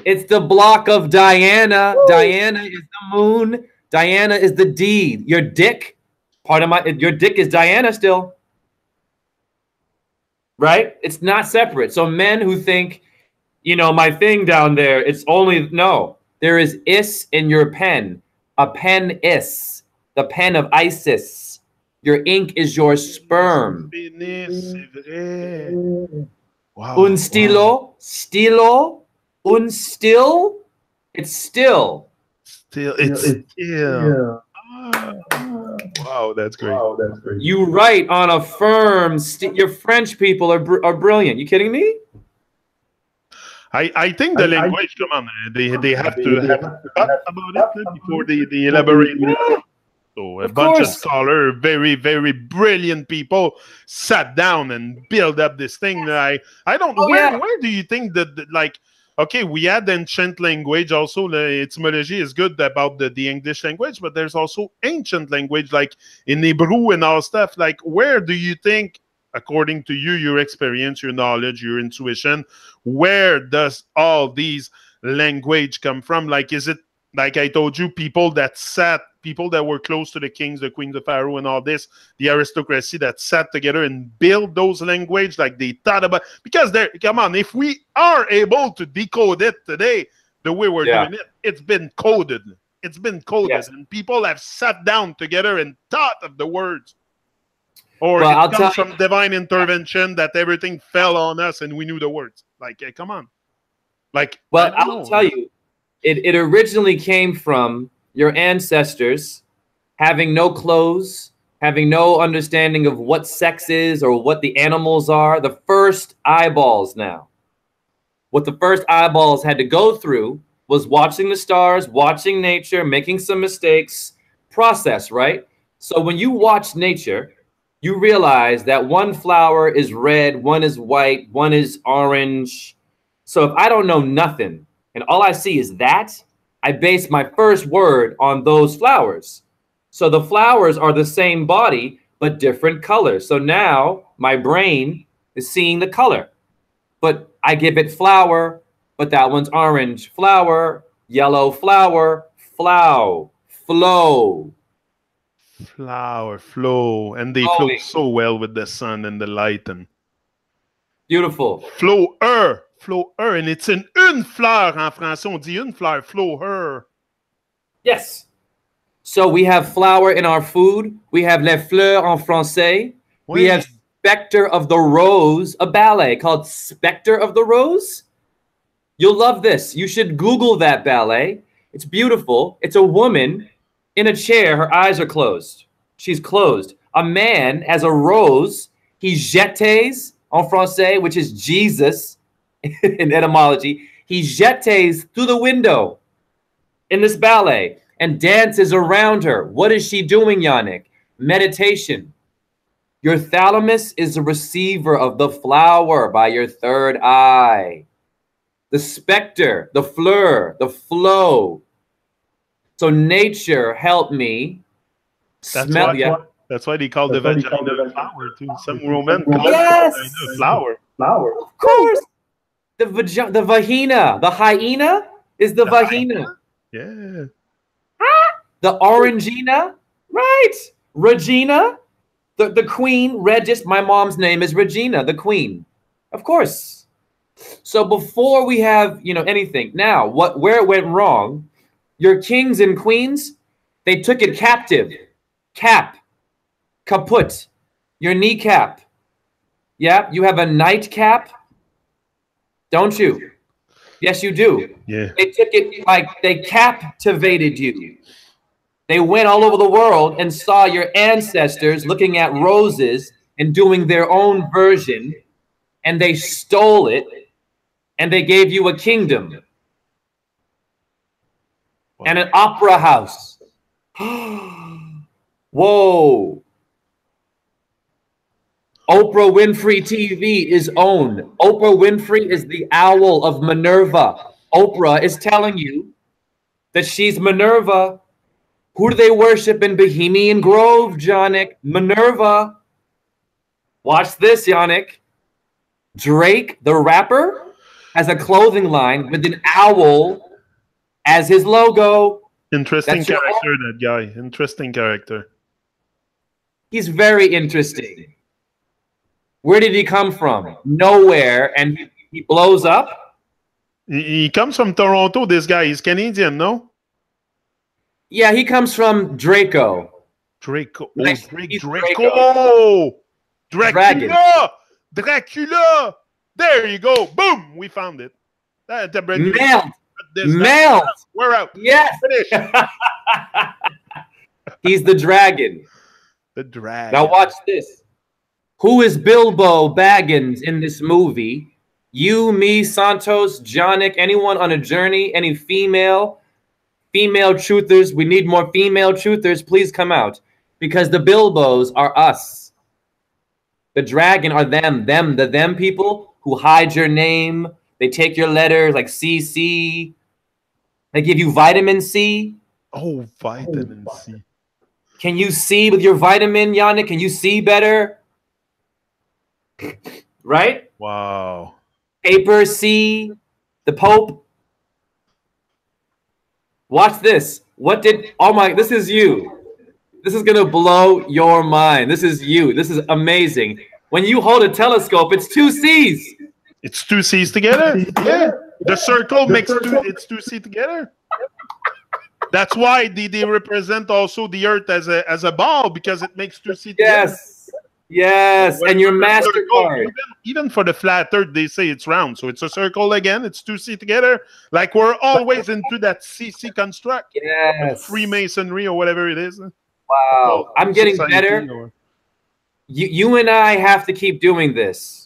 It's the block of Diana. Woo! Diana is the moon. Diana is the D. Your dick, your dick is Diana still. Right? It's not separate. So men who think, my thing down there, it's only, no. There is is in your pen. A pen is. The pen of Isis. Your ink is your sperm.
Wow.
Un stilo. Stilo. Un still. It's still.
It's still. Wow, that's great.
You write on a firm. Your French people are brilliant. You kidding me?
I think the language. Come on, they have to have thought about it before they elaborate. Yeah. So a bunch of scholars, very, very brilliant people, sat down and built up this thing. I don't know. Where do you think that like? Okay, we had ancient language also. The etymology is good about the English language, but there's also ancient language like in Hebrew and all stuff. Like, where do you think, according to you, your experience, your knowledge, your intuition, where does all these language come from? Like, is it, like I told you, people that were close to the kings, the queens, the pharaoh, and all this, the aristocracy that sat together and built those language, like they thought about, because come on, if we are able to decode it today, the way we're doing it, it's been coded. It's been coded, and people have sat down together and thought of the words. Or it comes from divine intervention that everything fell on us and we knew the words. Like, come on. Like,
well, I'll tell you, it originally came from your ancestors having no clothes, having no understanding of what sex is or what the animals are. The first eyeballs now. What the first eyeballs had to go through was watching the stars, watching nature, making some mistakes, process, right? So when you watch nature, you realize that one flower is red, one is white, one is orange. So if I don't know nothing and all I see is that, I base my first word on those flowers. So the flowers are the same body, but different colors. So now my brain is seeing the color, but I give it flower, but that one's orange. Flower, yellow flower, flow.
Flower, flow. And they flow so well with the sun and the light. And
beautiful.
Flower. And it's une fleur en français. On dit une fleur, flower.
Yes. So we have flower in our food. We have les fleurs en français. Oui. We have Spectre of the Rose, a ballet called Spectre of the Rose. You'll love this. You should Google that ballet. It's beautiful. It's a woman in a chair. Her eyes are closed. She's closed. A man has a rose. He jetes en français, which is Jesus. In etymology, he jetes through the window in this ballet and dances around her. What is she doing, Yannick? Meditation. Your thalamus is the receiver of the flower by your third eye. The specter, the fleur, the flow. So nature helped me smell.
That's why they call the vagina flower too. Some women call it flower.
Of course. The vagina, the hyena is the vagina.
Yeah.
The orangina, right? Regina, the queen, Regis. My mom's name is Regina, the queen. Of course. So before we have, anything. Now, where it went wrong, your kings and queens, they took it captive. Kaput. Your kneecap. Yeah, you have a nightcap. Don't you? Yes, you do.
Yeah.
They took it like they captivated you. They went all over the world and saw your ancestors looking at roses and doing their own version, and they stole it, and they gave you a kingdom and an opera house. Whoa. Oprah Winfrey TV is owned. Oprah Winfrey is the owl of Minerva. Oprah is telling you that she's Minerva. Who do they worship in Bohemian Grove, Yannick? Minerva. Watch this, Yannick. Drake, the rapper, has a clothing line with an owl as his logo.
Interesting
That's your
character, that guy. Interesting character.
He's very interesting. Where did he come from? Nowhere, and he blows up.
He comes from Toronto, this guy. He's Canadian, no?
Yeah, he comes from Draco.
Draco.
Nice.
Oh,
He's
Draco.
Dragon.
Dracula. Dracula. There you go. Boom. We found it.
Nailed.
This
Nailed.
We're out.
Yes.
Finish.
He's the dragon.
The dragon.
Now watch this. Who is Bilbo Baggins in this movie? You, me, Santos, Jonik, anyone on a journey? Any female truthers? We need more female truthers. Please come out. Because the Bilbos are us. The dragon are them. The them people who hide your name. They take your letters like CC. They give you vitamin C.
Oh, vitamin C.
Can you see with your vitamin, Yannick? Can you see better? Right?
Wow.
Paper C, the Pope. Watch this. This is you. This is going to blow your mind. This is you. This is amazing. When you hold a telescope, it's two C's.
It's two C's together? Yeah. The circle makes two C together. That's why they represent also the Earth as a ball, because it makes two C together.
Yes. And your MasterCard.
Even for the flat Earth, they say it's round. So it's a circle again. It's two C together. Like we're always into that CC construct.
Yes.
Freemasonry or whatever it is.
Wow. I'm getting better. You and I have to keep doing this.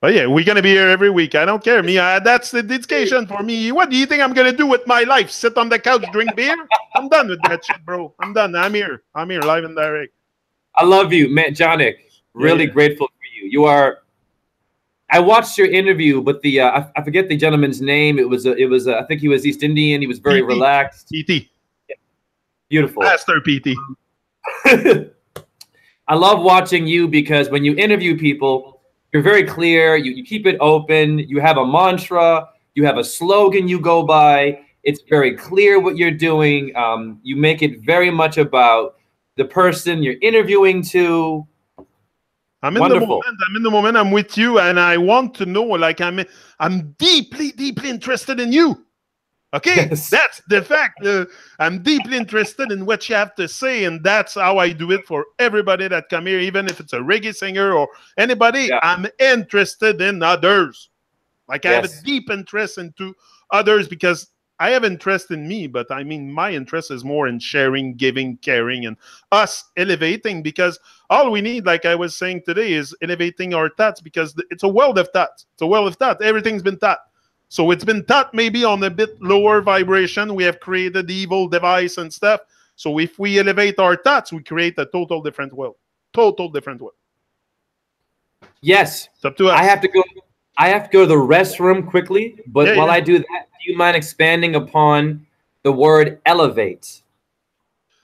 Oh yeah, we're gonna be here every week. I don't care. Me, that's the dedication for me. What do you think I'm gonna do with my life? Sit on the couch, drink beer? I'm done with that shit, bro. I'm done. I'm here, live and direct.
I love you, man, Jonik. Really grateful for you. You are. I watched your interview, but the I forget the gentleman's name. It was I think he was East Indian. He was very relaxed.
PT.
Yeah. Beautiful.
Master PT.
I love watching you because when you interview people, you're very clear. You keep it open. You have a mantra. You have a slogan you go by. It's very clear what you're doing. You make it very much about the person you're interviewing to.
I'm in the moment. I'm in the moment. I'm with you, and I want to know. Like I'm deeply interested in you. Okay, yes. That's the fact. I'm deeply interested in what you have to say, and that's how I do it for everybody that come here, even if it's a reggae singer or anybody. Yeah. I'm interested in others. Like I have a deep interest into others because I have interest in me, but I mean my interest is more in sharing, giving, caring, and us elevating, because all we need, like I was saying today, is elevating our thoughts, because it's a world of thoughts. It's a world of thoughts. Everything's been taught. So it's been taught maybe on a bit lower vibration. We have created the evil device and stuff. So if we elevate our thoughts, we create a total different world. Total different world.
Yes.
It's up to us.
I have to go to the restroom quickly, but while I do that, do you mind expanding upon the word elevate?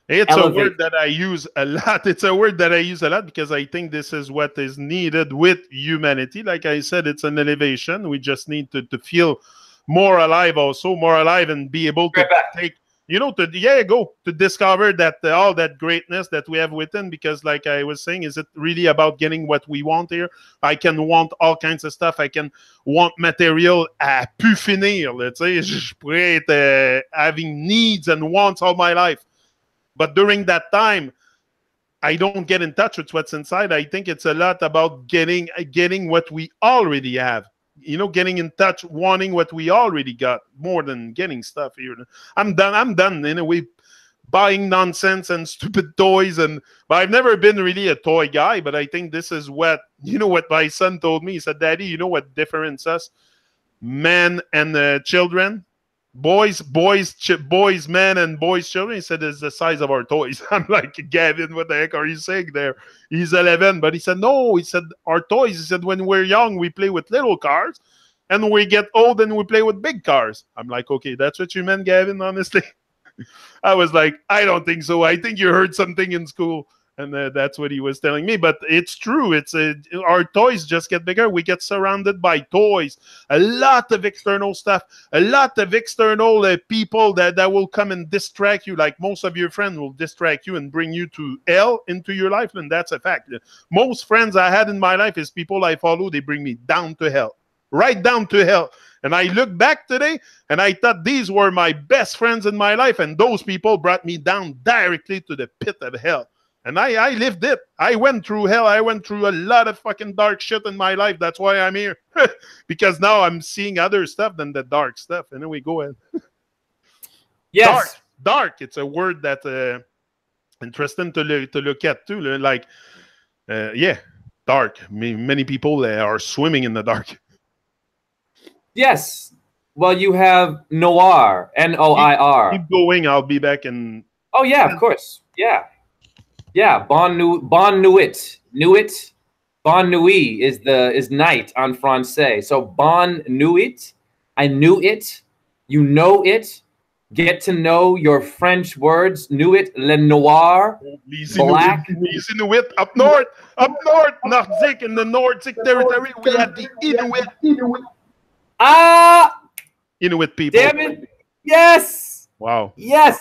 It's a word that I use a lot. It's a word that I use a lot because I think this is what is needed with humanity. Like I said, it's an elevation. We just need to feel more alive, also more alive, and be able to take, to discover that all that greatness that we have within. Because like I was saying, is it really about getting what we want here? I can want all kinds of stuff. I can want material à pu finir. Let's say, je pourrais être having needs and wants all my life. But during that time, I don't get in touch with what's inside. I think it's a lot about getting what we already have. Getting in touch, wanting what we already got, more than getting stuff here. I'm done in a way, buying nonsense and stupid toys. But I've never been really a toy guy, but I think this is what my son told me. He said, "Daddy, you know what differentiates us? Men and children? Boys, men, and boys, children." He said, "It's the size of our toys." I'm like, "Gavin, what the heck are you saying there?" He's 11, but he said, "No." He said, "Our toys." He said, "When we're young, we play with little cars, and when we get old, and we play with big cars." I'm like, "Okay, that's what you meant, Gavin." Honestly, I was like, "I don't think so. I think you heard something in school." And that's what he was telling me. But it's true. It's our toys just get bigger. We get surrounded by toys, a lot of external stuff, a lot of external people that will come and distract you. Like most of your friends will distract you and bring you to hell into your life, and that's a fact. Most friends I had in my life is people I follow. They bring me down to hell, right down to hell. And I look back today and I thought these were my best friends in my life, and those people brought me down directly to the pit of hell. And I lived it. I went through hell. I went through a lot of fucking dark shit in my life. That's why I'm here. Because now I'm seeing other stuff than the dark stuff. And then we go ahead.
Yes.
Dark. It's a word that interesting to look at too. Like, yeah, dark. Many people are swimming in the dark.
Yes. Well, you have noir, N-O-I-R.
Keep going. I'll be back in.
Oh, yeah, of course. Yeah. Yeah, bon nuit. Nuit. Bon nuit is night on Francais. So bon nuit, I knew it. You know it. Get to know your French words. Nuit, le noir, black.
Les Inuit up north, Nordic in the Nordic territory. We have the Inuit. Inuit people.
Damn it. Yes.
Wow.
Yes.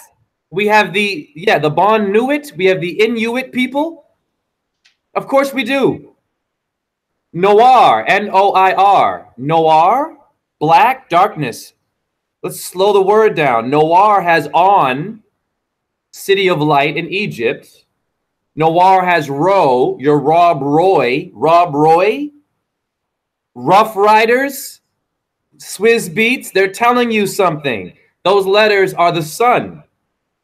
We have the Bon Nuit. We have the Inuit people. Of course we do. Noir, N-O-I-R. Noir, black, darkness. Let's slow the word down. Noir has on, city of light in Egypt. Noir has Ro, your Rob Roy. Rough Riders, Swizz Beats, they're telling you something. Those letters are the sun.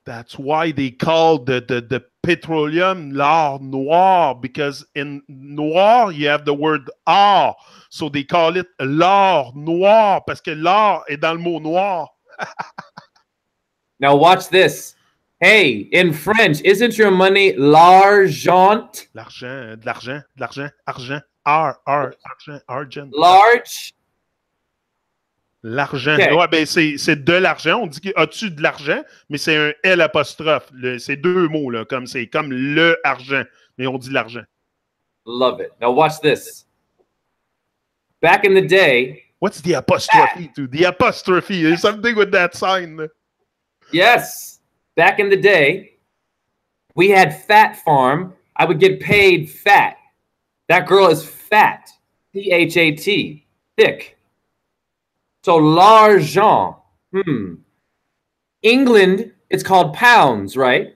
That's why they call the petroleum l'art noir, because in noir you have the word art, so they call it l'art noir parce que l'art est dans le mot noir.
Now watch this. Hey, in French, isn't your money l'argent?
L'argent, argent, argent.
Large.
L'argent.
Okay.
Ouais, ben c'est de l'argent. On dit as-tu de l'argent, mais c'est un L apostrophe. C'est deux mots, là, comme c'est comme le argent, mais on dit l'argent.
Love it. Now watch this. Back in the day.
What's the apostrophe to? The apostrophe. There's something with that sign.
Yes. Back in the day, we had Fat Farm. I would get paid fat. That girl is fat. P-H-A-T. Thick. So l'argent. England, it's called pounds, right?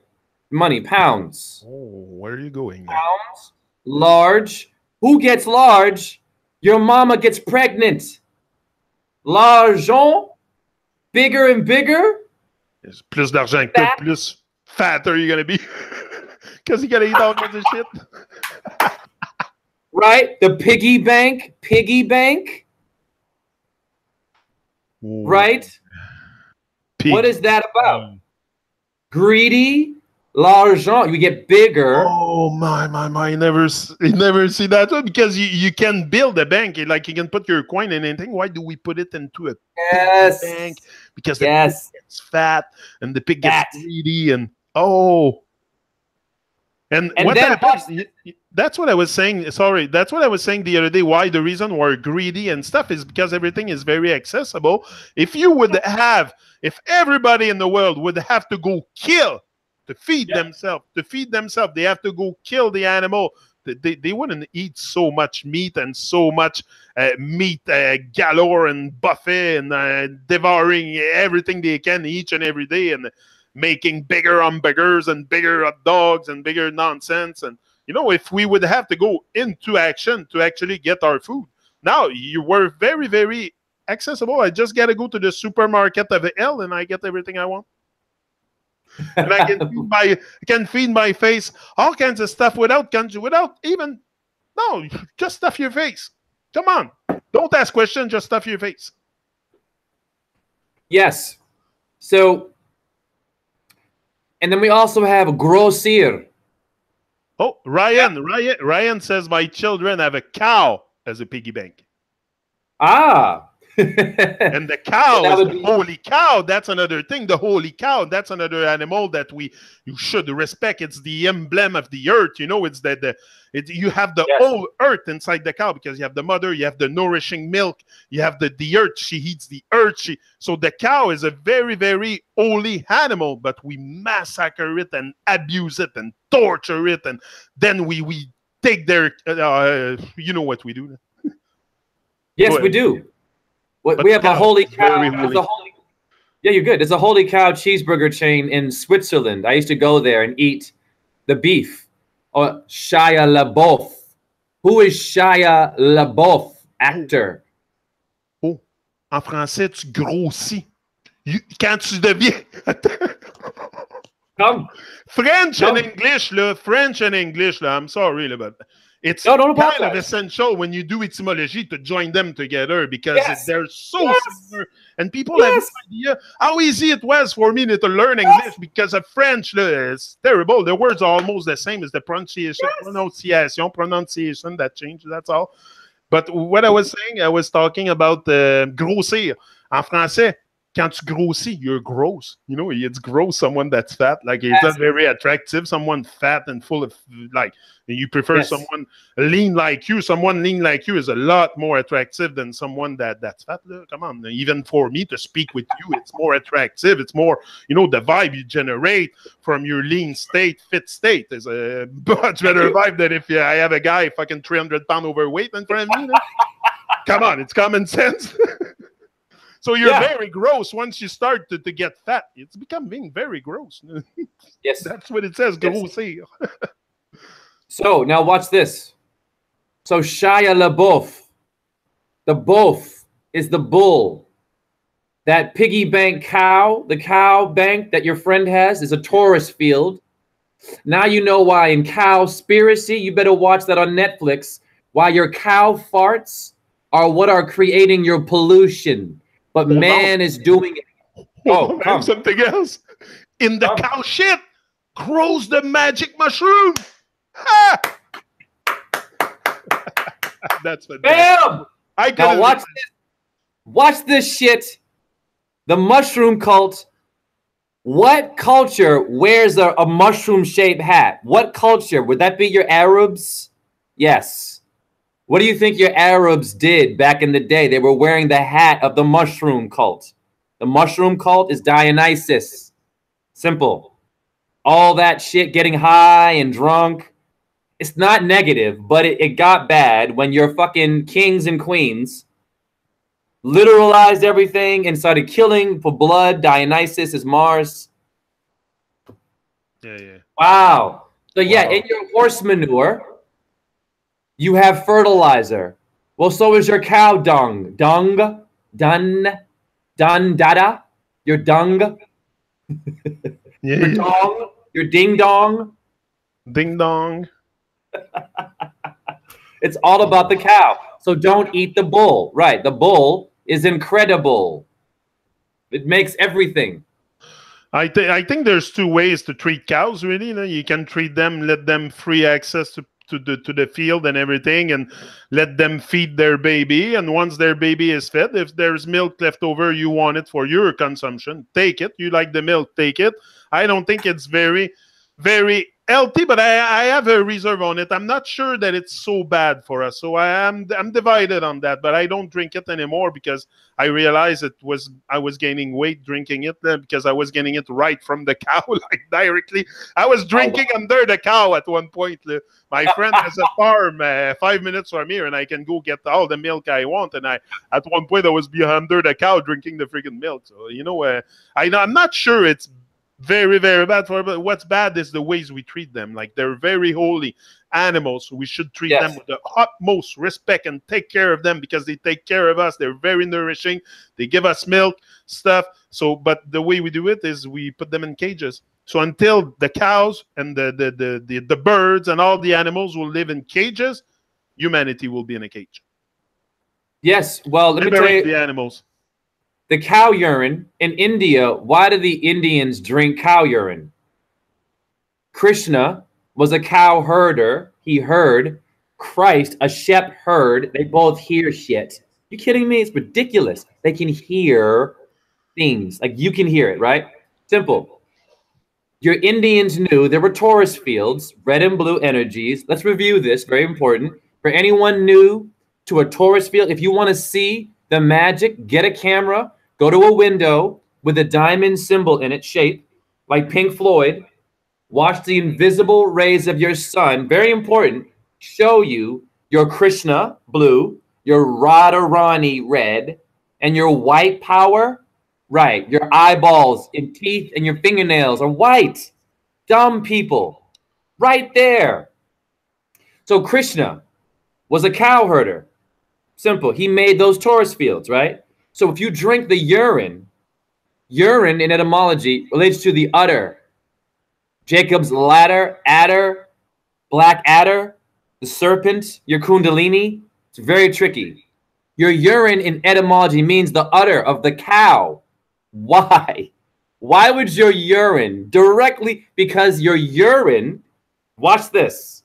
Money, pounds.
Oh, where are you going now?
Pounds, large. Who gets large? Your mama gets pregnant. L'argent, bigger and bigger.
There's plus d'argent que plus fat are you going to be? Because you got to eat all kinds of shit.
Right? The piggy bank.
Ooh.
Right?
Pig.
What is that about? Greedy, l'argent. You get bigger.
Oh my! You never see that one, because you can build a bank, like you can put your coin in anything. Why do we put it into a bank? Because the pig gets fat and the pig gets greedy and And what happens? That's what I was saying. Sorry, that's what I was saying the other day. Why the reason we're greedy and stuff is because everything is very accessible. If everybody in the world would have to go kill to feed themselves, they have to go kill the animal. They wouldn't eat so much meat and so much meat galore and buffet and devouring everything they can each and every day and making bigger hamburgers and bigger hot dogs and bigger nonsense. And if we would have to go into action to actually get our food, now you were very, very accessible. I just got to go to the supermarket of hell and I get everything I want. And I can feed my face all kinds of stuff without even just stuff your face. Come on, don't ask questions, just stuff your face.
Yes. So, and then we also have grossir.
Oh, Ryan says my children have a cow as a piggy bank.
Ah,
And the cow
that
is
would
the
be
holy cow. That's another thing. The holy cow. That's another animal that you should respect. It's the emblem of the earth. You know, it's you have the
yes.
whole earth inside the cow because you have the mother, you have the nourishing milk, you have the earth. She eats the earth. So the cow is a very, very holy animal, but we massacre it and abuse it and torture it, and then we take their. You know what we do?
Yes, we do.
But
We have a holy cow.
very holy.
Yeah, you're good. It's a holy cow cheeseburger chain in Switzerland. I used to go there and eat the beef. Or Shia LaBeouf. Who is Shia LaBeouf, actor?
Oh, en français, tu grossis. Quand tu deviens.
Come.
French and English, French and English, I'm sorry, but it's
don't
kind of essential when you do etymology to join them together because they're so similar. And people have no idea how easy it was for me to learn English because of French is terrible. The words are almost the same as the pronunciation, that changes, that's all. But what I was saying, I was talking about grossir. En français, quand tu grossis, you're gross. You know, it's gross, someone that's fat. Like, it's not very attractive. Someone fat and full of, like, you prefer someone lean like you. Someone lean like you is a lot more attractive than someone that's fat. Come on. Even for me to speak with you, it's more attractive. It's more, you know, the vibe you generate from your lean state, fit state is a much better vibe than if I have a guy fucking 300 pounds overweight in front of me. Come on, it's common sense. So you're very gross once you start to get fat. It's becoming very gross.
Yes.
That's what it says, grossir.
So now watch this. So Shia LaBeouf, the boeuf is the bull. That piggy bank cow, the cow bank that your friend has is a Taurus field. Now you know why in Cowspiracy, you better watch that on Netflix, why your cow farts are what are creating your pollution. But man is doing it.
Oh, come. Something else. In the cow shit grows the magic mushroom. Ha! That's what.
Bam! Now watch this. Watch this shit. The mushroom cult. What culture wears a mushroom-shaped hat? What culture? Would that be your Arabs? Yes. What do you think your Arabs did back in the day? They were wearing the hat of the mushroom cult. The mushroom cult is Dionysus. Simple. All that shit, getting high and drunk. It's not negative, but it got bad when your fucking kings and queens literalized everything and started killing for blood. Dionysus is Mars.
Yeah.
Wow. So yeah, in your horse manure, you have fertilizer. Well, so is your cow dung. Dung, dada, your dung. Your dong, your ding dong.
Ding dong.
It's all about the cow. So don't eat the bull. Right. The bull is incredible. It makes everything.
I think there's two ways to treat cows, really. You can treat them, let them free access to the field and everything, and let them feed their baby. And once their baby is fed, if there's milk left over, you want it for your consumption, take it. You like the milk, take it. I don't think it's very, very healthy, but I have a reserve on it. I'm not sure that it's so bad for us. So I'm divided on that, but I don't drink it anymore because I realized I was gaining weight drinking it because I was getting it right from the cow, like directly. I was drinking under the cow at one point. My friend has a farm 5 minutes from here, and I can go get all the milk I want. And at one point I was under the cow drinking the freaking milk. So I'm not sure it's very, very bad for, but what's bad is the ways we treat them. Like, they're very holy animals, so we should treat them with the utmost respect and take care of them because they take care of us. They're very nourishing. They give us milk, stuff. So, but the way we do it is we put them in cages. So until the cows and the birds and all the animals will live in cages, humanity will be in a cage.
Yes. Well, let me tell you,
the animals.
The cow urine in India, why do the Indians drink cow urine? Krishna was a cow herder. He heard. Christ, a sheep herd. They both hear shit. You kidding me? It's ridiculous. They can hear things like you can hear it, right? Simple. Your Indians knew there were torus fields, red and blue energies. Let's review this, very important. For anyone new to a torus field, if you want to see the magic, get a camera, go to a window with a diamond symbol in its shape, like Pink Floyd. Watch the invisible rays of your sun, very important, show you your Krishna, blue, your Radharani, red, and your white power, right. Your eyeballs and teeth and your fingernails are white. Dumb people. Right there. So Krishna was a cow herder. Simple. He made those torus fields, right? So if you drink the urine in etymology relates to the udder. Jacob's ladder, adder, black adder, the serpent, your kundalini. It's very tricky. Your urine in etymology means the udder of the cow. Why? Why would your urine directly, because your urine, watch this,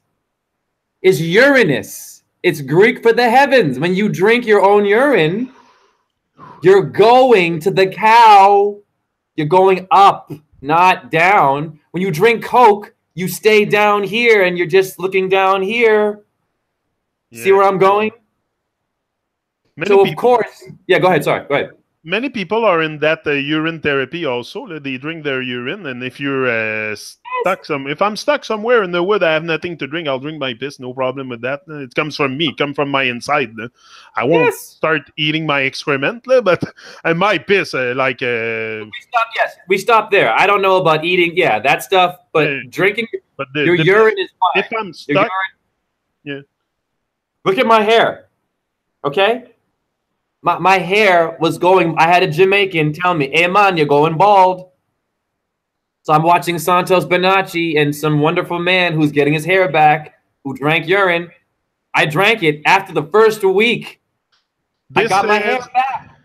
is Uranus. It's Greek for the heavens. When you drink your own urine, you're going to the cow. You're going up, not down. When you drink Coke, you stay down here and you're just looking down here. Yeah. See where I'm going? So, of course, yeah, go ahead. Sorry, go ahead.
Many people are in that urine therapy also. They drink their urine, and if you're if I'm stuck somewhere in the wood, I have nothing to drink, I'll drink my piss. No problem with that. It comes from me. It comes from my inside. I won't start eating my excrement, but and my piss,
we stop there. I don't know about eating, that stuff, but drinking. But your urine is fine.
If I'm stuck,
Look at my hair, okay? My hair was going, I had a Jamaican tell me, hey man, you're going bald. So I'm watching Santos Bonacci and some wonderful man who's getting his hair back, who drank urine. I drank it after the first week. I got my hair back.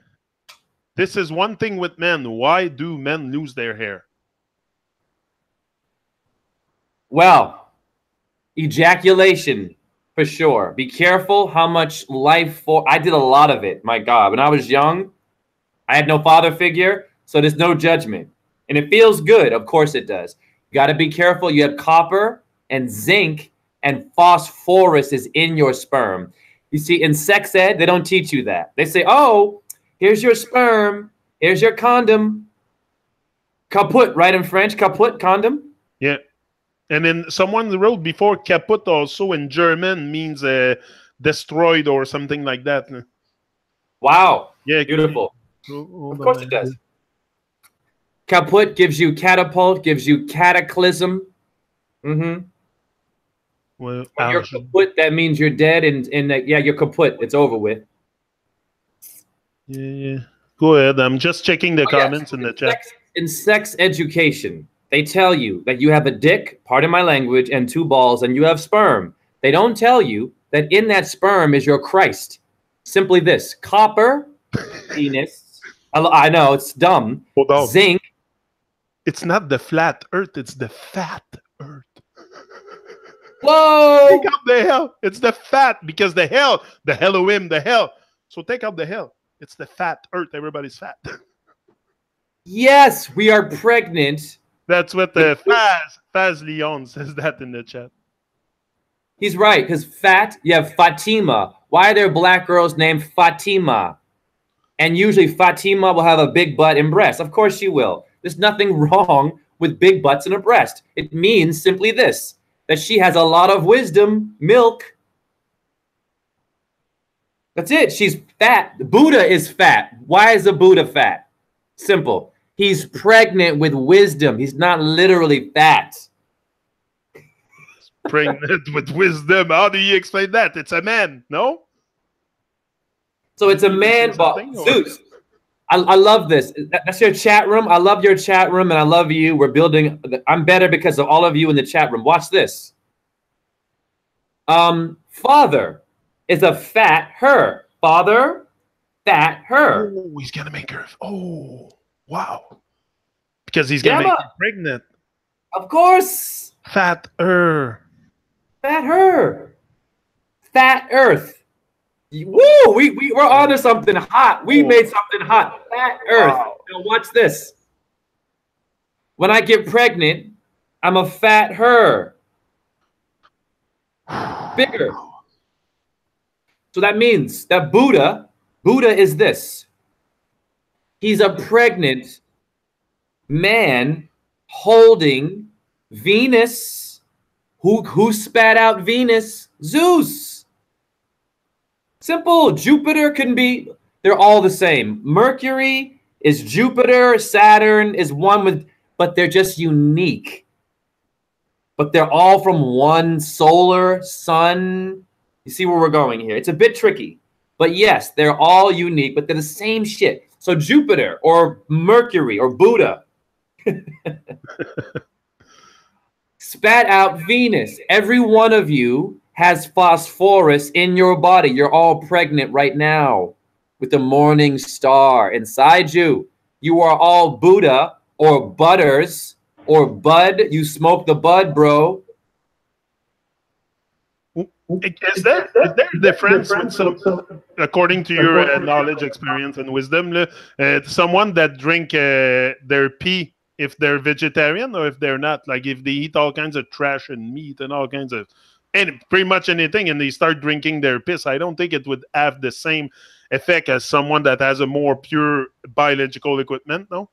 This is one thing with men. Why do men lose their hair?
Well, ejaculation. For sure. Be careful how much life I did a lot of it. My God. When I was young, I had no father figure, so there's no judgment. And it feels good. Of course it does. You got to be careful. You have copper and zinc and phosphorus is in your sperm. You see, in sex ed, they don't teach you that. They say, oh, here's your sperm. Here's your condom. Kaput, right in French? Kaput, condom?
Yeah. And then someone wrote before kaput also in German means destroyed or something like that.
Wow.
Yeah.
Beautiful. Of course it does. Kaput gives you catapult, gives you cataclysm. Mm-hmm.
Well,
when you're kaput, that means you're dead. And you're kaput. It's over with.
Yeah. Go ahead. I'm just checking the comments in the chat.
In sex education, they tell you that you have a dick, pardon my language, and 2 balls, and you have sperm. They don't tell you that in that sperm is your Christ. Simply this: copper, penis. I know, it's dumb.
Hold on.
Zinc.
It's not the flat earth, it's the fat earth.
Whoa!
Take out the hell. It's the fat, because the Elohim, the hell. So take out the hell. It's the fat earth. Everybody's fat.
Yes, we are pregnant.
That's what the Faz Leon says that in the chat.
He's right, because fat, you have Fatima. Why are there black girls named Fatima? And usually Fatima will have a big butt and breast. Of course she will. There's nothing wrong with big butts and a breast. It means simply this, that she has a lot of wisdom, milk. That's it. She's fat. The Buddha is fat. Why is the Buddha fat? Simple. He's pregnant with wisdom. He's not literally fat.
Pregnant with wisdom. How do you explain that? It's a man, no?
So it's a man, but Zeus. I love this. That's your chat room. I love your chat room, and I love you. We're building. I'm better because of all of you in the chat room. Watch this. Father is a fat her. Father, fat her.
Oh, he's gonna make her. Oh. Wow. Because he's going to make her pregnant.
Of course.
Fat her.
Fat her. Fat earth. Woo! We're onto something hot. We made something hot. Fat Earth.
Wow.
Now watch this. When I get pregnant, I'm a fat her. Bigger. So that means that Buddha is this. He's a pregnant man holding Venus. Who spat out Venus? Zeus. Simple. Jupiter can be, they're all the same. Mercury is Jupiter, Saturn is one with, but they're just unique. But they're all from one solar sun. You see where we're going here? It's a bit tricky. But yes, they're all unique, but they're the same shit. So Jupiter or Mercury or Buddha spat out Venus. Every one of you has phosphorus in your body. You're all pregnant right now with the morning star inside you. You are all Buddha or butters or bud. You smoke the bud, bro.
Is there a difference with some, according to your knowledge, experience, and wisdom, someone that drink their pee if they're vegetarian or if they're not? Like if they eat all kinds of trash and meat and all kinds of, and pretty much anything, and they start drinking their piss, I don't think it would have the same effect as someone that has a more pure biological equipment, no?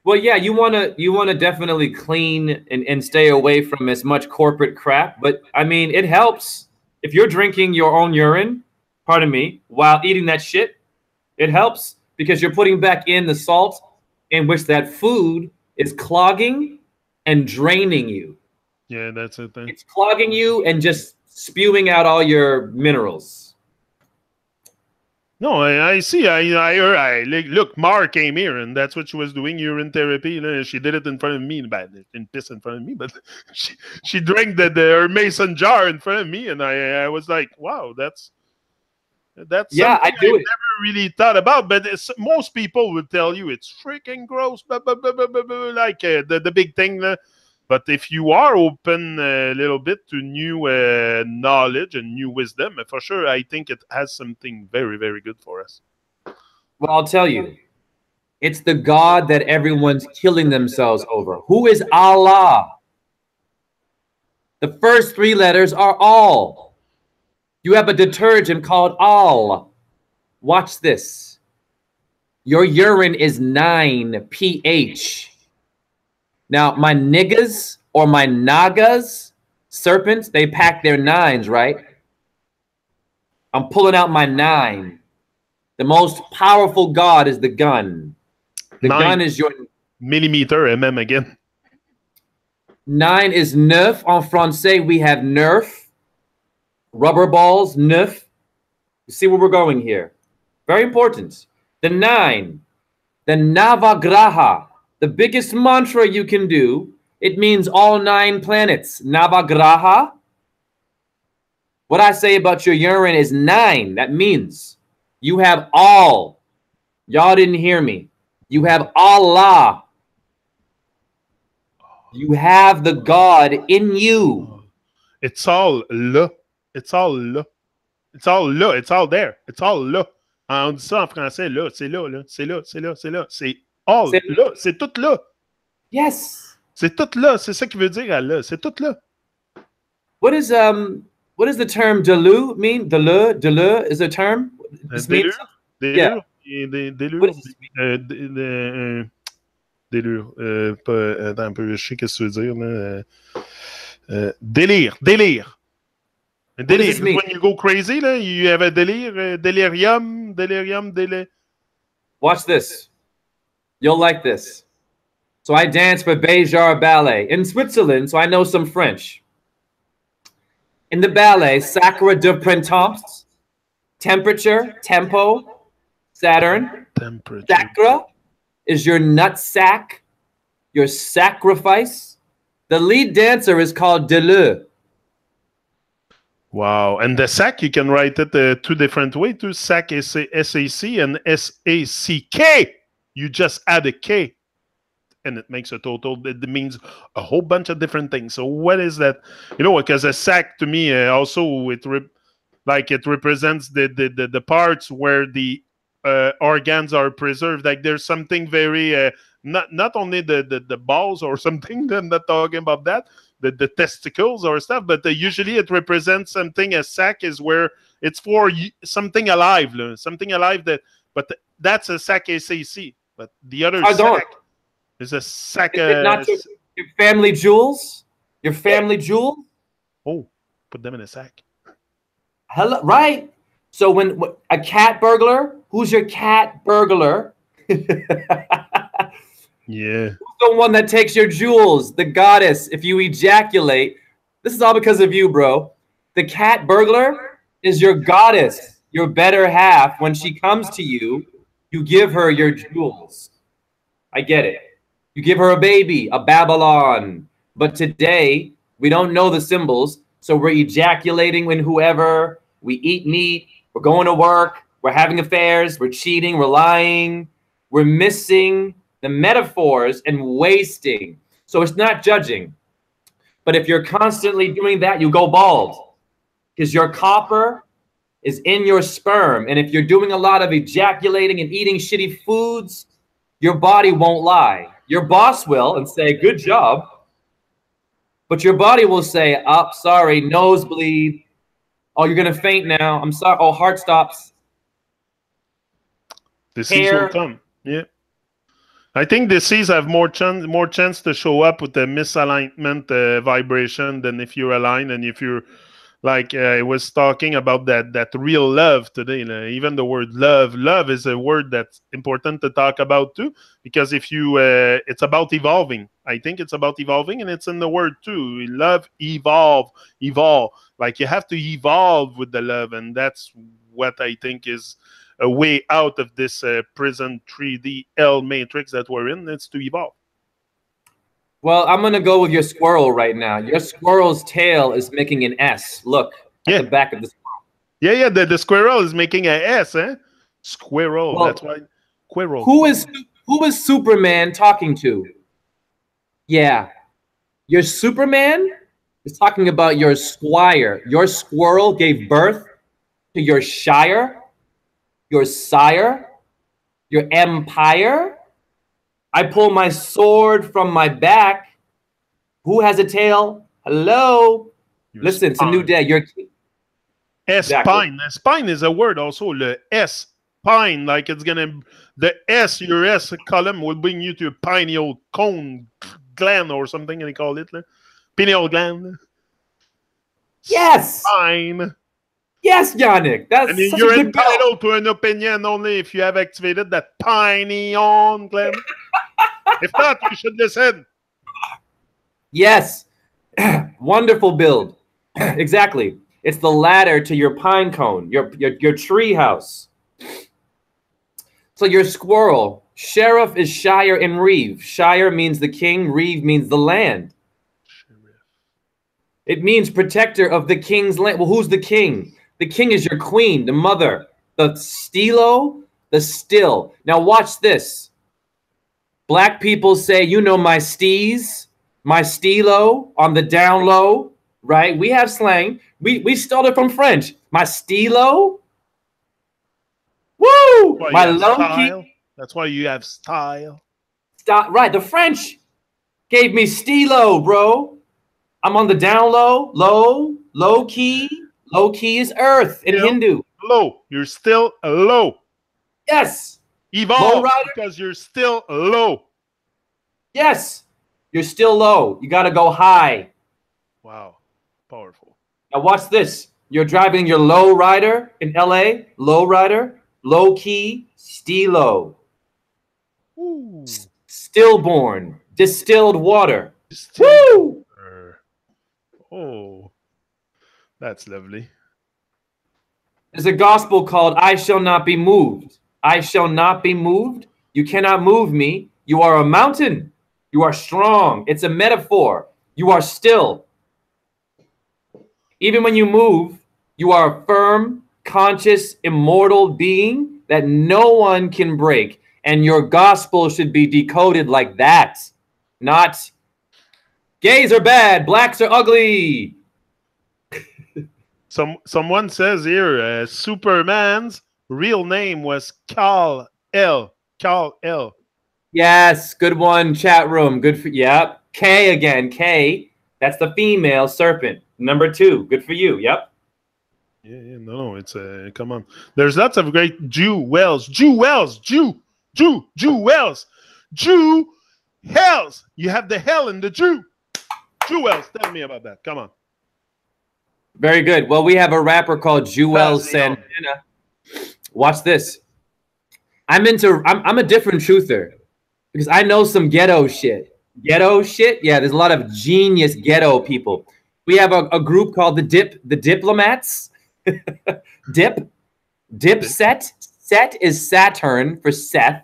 Well, yeah, you wanna definitely clean and stay away from as much corporate crap. But I mean, it helps if you're drinking your own urine, pardon me, while eating that shit. It helps because you're putting back in the salt in which that food is clogging and draining you.
Yeah, that's it then.
It's clogging you and just spewing out all your minerals.
No, I see. I heard. Look, Mar came here, and that's what she was doing, urine therapy. She did it in front of me, but didn't piss in front of me. But she drank her mason jar in front of me, and I was like, wow, that's
yeah, I do it.
Never really thought about. But most people would tell you it's freaking gross, blah, blah, blah, blah, blah, blah, like the big thing. But if you are open a little bit to new knowledge and new wisdom, for sure, I think it has something very, very good for us.
Well, I'll tell you, it's the God that everyone's killing themselves over. Who is Allah? The first three letters are all. You have a detergent called All. Watch this. Your urine is 9 pH. Now, my niggas or my nagas, serpents, they pack their 9s, right? I'm pulling out my 9. The most powerful God is the gun. The gun is your...
Millimeter, mm again.
9 is neuf. En français, we have nerf. Rubber balls, neuf. You see where we're going here? Very important. The 9, the Navagraha. The biggest mantra you can do, it means all 9 planets. Navagraha. What I say about your urine is 9. That means you have all. Y'all didn't hear me. You have Allah. You have the God in you.
It's all là. It's all là. It's all là. It's all there. It's all là. On dit ça en français, là. C'est là, là. C'est là, c'est là, c'est là. C'est all là. C'est tout là.
Yes.
C'est tout là. C'est ça qui veut dire là. C'est tout là.
What does the term delu mean? Delu is a term? This means
délure.
What does this mean?
Délure. Attends un peu, je sais qu'est-ce que tu veux dire. Là. Délire. Délire. Délire. When you go crazy, là, you have a délire. Delirium. Delirium.
Watch this. You'll like this. So I dance for Béjar Ballet in Switzerland, so I know some French. In the ballet, Sacre de Printemps, temperature, tempo, Saturn.
Temperature.
Sacre is your nut sack, your sacrifice. The lead dancer is called Deleu.
Wow. And the sack, you can write it 2 different ways too. Sack, S-A-C and S-A-C-K. You just add a K. And it makes a total, it means a whole bunch of different things. So what is that? You know, because a sack to me also, like it represents the parts where the organs are preserved. Like there's something very not only the balls or something. I'm not talking about that. The testicles or stuff, but usually it represents something. A sac is where it's for something alive, something alive. But that's a sac SAC. But the other sac is a sac.
Is it not your family jewels? Your family jewels?
Oh, put them in a sack.
Hello, right? So when a cat burglar, who's your cat burglar?
Yeah.
Who's the one that takes your jewels? The goddess. If you ejaculate, this is all because of you, bro. The cat burglar is your goddess, your better half. When she comes to you, you give her your jewels. I get it. You give her a baby, a Babylon. But today, we don't know the symbols, so we're ejaculating when whoever, we eat meat, we're going to work, we're having affairs, we're cheating, we're lying, we're missing the metaphors and wasting. So it's not judging. But if you're constantly doing that, you go bald because your copper is in your sperm. And if you're doing a lot of ejaculating and eating shitty foods, your body won't lie. Your boss will and say, good job. But your body will say, oh, sorry, nosebleed. Oh, you're going to faint now. I'm sorry. Oh, heart stops.
Disease will come. Yeah. I think disease have more chance to show up with the misalignment vibration than if you're aligned. And if you're like I was talking about that real love today. Even the word love is a word that's important to talk about too, because if you it's about evolving. I think it's about evolving, and it's in the word too. Love, evolve. Like you have to evolve with the love, and that's what I think is a way out of this prison 3D L matrix that we're in. It's to evolve.
Well, I'm going to go with your squirrel right now. Your squirrel's tail is making an S. Look at the back of the squirrel.
Yeah. The squirrel is making an S, eh? Squirrel. Well, that's why. Squirrel.
Who is Superman talking to? Yeah. Your Superman is talking about your squire. Your squirrel gave birth to your shire, your sire, your empire. I pull my sword from my back. Who has a tail? Hello. Listen, it's a new day. You're
spine. Spine is a word also. Le S spine, like it's gonna the S, your S column will bring you to a pineal cone gland or something they call it. Pineal gland.
Yes.
Spine.
Yes, Yannick. That's such
you're
a good
entitled to an opinion only if you have activated that pineal gland. If not, you should listen.
Yes. Wonderful build. Exactly. It's the ladder to your pine cone, your tree house. So your squirrel, sheriff is shire and reeve. Shire means the king, reeve means the land. It means protector of the king's land. Well, who's the king? The king is your queen, the mother, the stilo, the still. Now watch this. Black people say, you know, my steez, my stilo on the down low, right? We have slang. We stole it from French. My stilo. Woo! My low key.
That's why you have style.
Right. The French gave me stilo, bro. I'm on the down low, low key. Low key is earth in Hindu.
Low. You're still low.
Yes.
Evolve because you're still low.
Yes. You're still low. You got to go high.
Wow. Powerful.
Now watch this. You're driving your low rider in LA. Low rider. Low key. Stilo. Stillborn. Distilled water. Woo!
Oh. That's lovely.
There's a gospel called I Shall Not Be Moved. I shall not be moved. You cannot move me. You are a mountain. You are strong. It's a metaphor. You are still. Even when you move, you are a firm, conscious, immortal being that no one can break. And your gospel should be decoded like that. Not gays are bad, blacks are ugly.
Someone says here, Superman's real name was Kal-El. Kal-El.
Yes, good one, chat room. Good for yep. K again. K. That's the female serpent. Number 2. Good for you. Yep.
Yeah, no, it's come on. There's lots of great jewels. Jewels. Jewels. Hells. You have the hell in the Jew. Jewels. Tell me about that. Come on.
Very good. Well, we have a rapper called Jewel Santana. Watch this. I'm a different truther because I know some ghetto shit. Ghetto shit? Yeah, there's a lot of genius ghetto people. We have a group called the Diplomats. Dipset. Set is Saturn for Seth.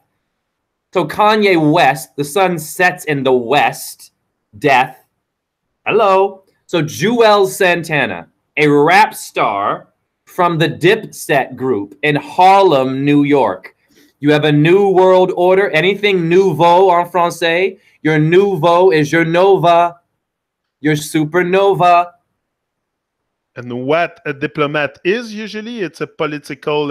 So Kanye West, the sun sets in the west. Death. Hello. So Jewel Santana, a rap star from the Dipset group in Harlem, New York. You have a new world order. Anything nouveau en français. Your nouveau is your nova. Your supernova.
And what a diplomat is usually, it's a political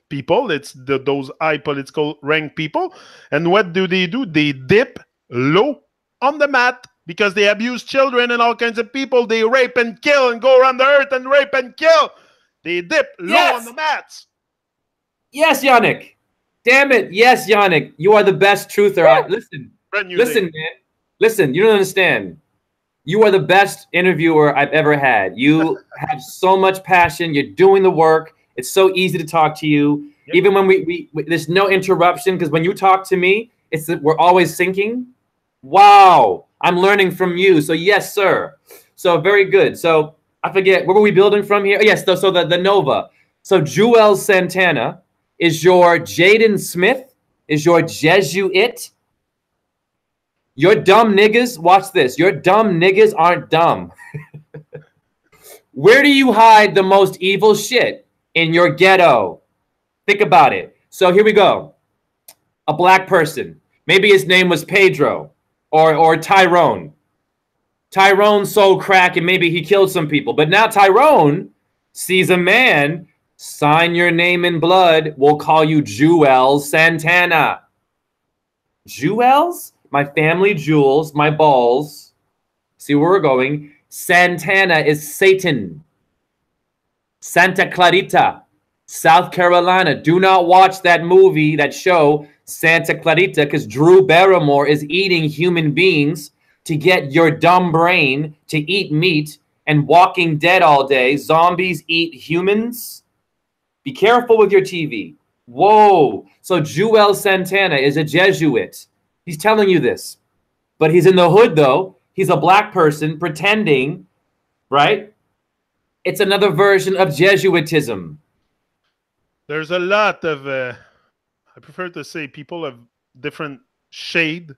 people. It's those high political rank people. And what do? They dip low on the mat because they abuse children and all kinds of people. They rape and kill and go around the earth and rape and kill. They dip low on the mats.
Yes, Yannick. Damn it. Yes, Yannick. You are the best truther. Listen, man. Listen, you don't understand. You are the best interviewer I've ever had. You have so much passion. You're doing the work. It's so easy to talk to you. Yep. Even when we there's no interruption, because when you talk to me, it's that we're always syncing. Wow. I'm learning from you. So yes, sir. So very good. So I forget, what were we building from here? Oh, yes, so the Nova. So Jewel Santana is your Jaden Smith, is your Jesuit. Your dumb niggas, watch this. Your dumb niggas aren't dumb. Where do you hide the most evil shit? In your ghetto. Think about it. So here we go. A black person. Maybe his name was Pedro or Tyrone. Tyrone sold crack and maybe he killed some people. But now Tyrone sees a man, sign your name in blood. We'll call you Jewel Santana. Jewels? My family jewels, my balls. See where we're going. Santana is Satan. Santa Clarita, South Carolina. Do not watch that movie, that show, Santa Clarita, because Drew Barrymore is eating human beings to get your dumb brain to eat meat and Walking Dead all day. Zombies eat humans. Be careful with your TV. Whoa. So Jewel Santana is a Jesuit. He's telling you this, but he's in the hood, though. He's a black person pretending, right? It's another version of Jesuitism.
There's a lot of, I prefer to say people of different shade.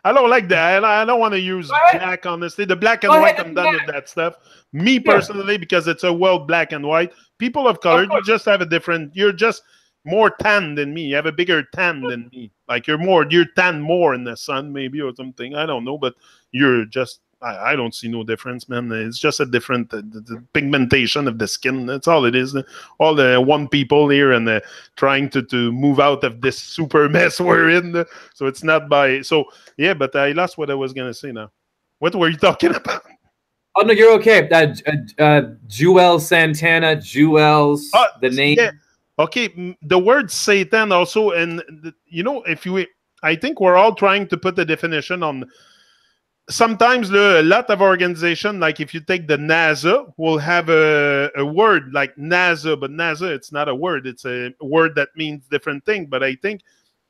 I don't like that. I don't want to use black, honestly. The black and white, I'm done with that stuff. Me personally, because it's a world black and white. People of color, you just have a different, you're just more tan than me. You have a bigger tan than me. Like you're tan more in the sun, maybe, or something. I don't know, but you're just, I don't see no difference, man. It's just a different the pigmentation of the skin. That's all it is. All the one people here and trying to move out of this super mess we're in. So it's not by, so yeah, but I lost what I was going to say now. What were you talking about?
Oh, no, you're okay. Jewel Santana, Jewels, the name.
Yeah. Okay, the word Satan also, and you know, I think we're all trying to put the definition on. Sometimes a lot of organization, like if you take the NASA, will have a word like NASA, but NASA, it's not a word. It's a word that means different thing. But I think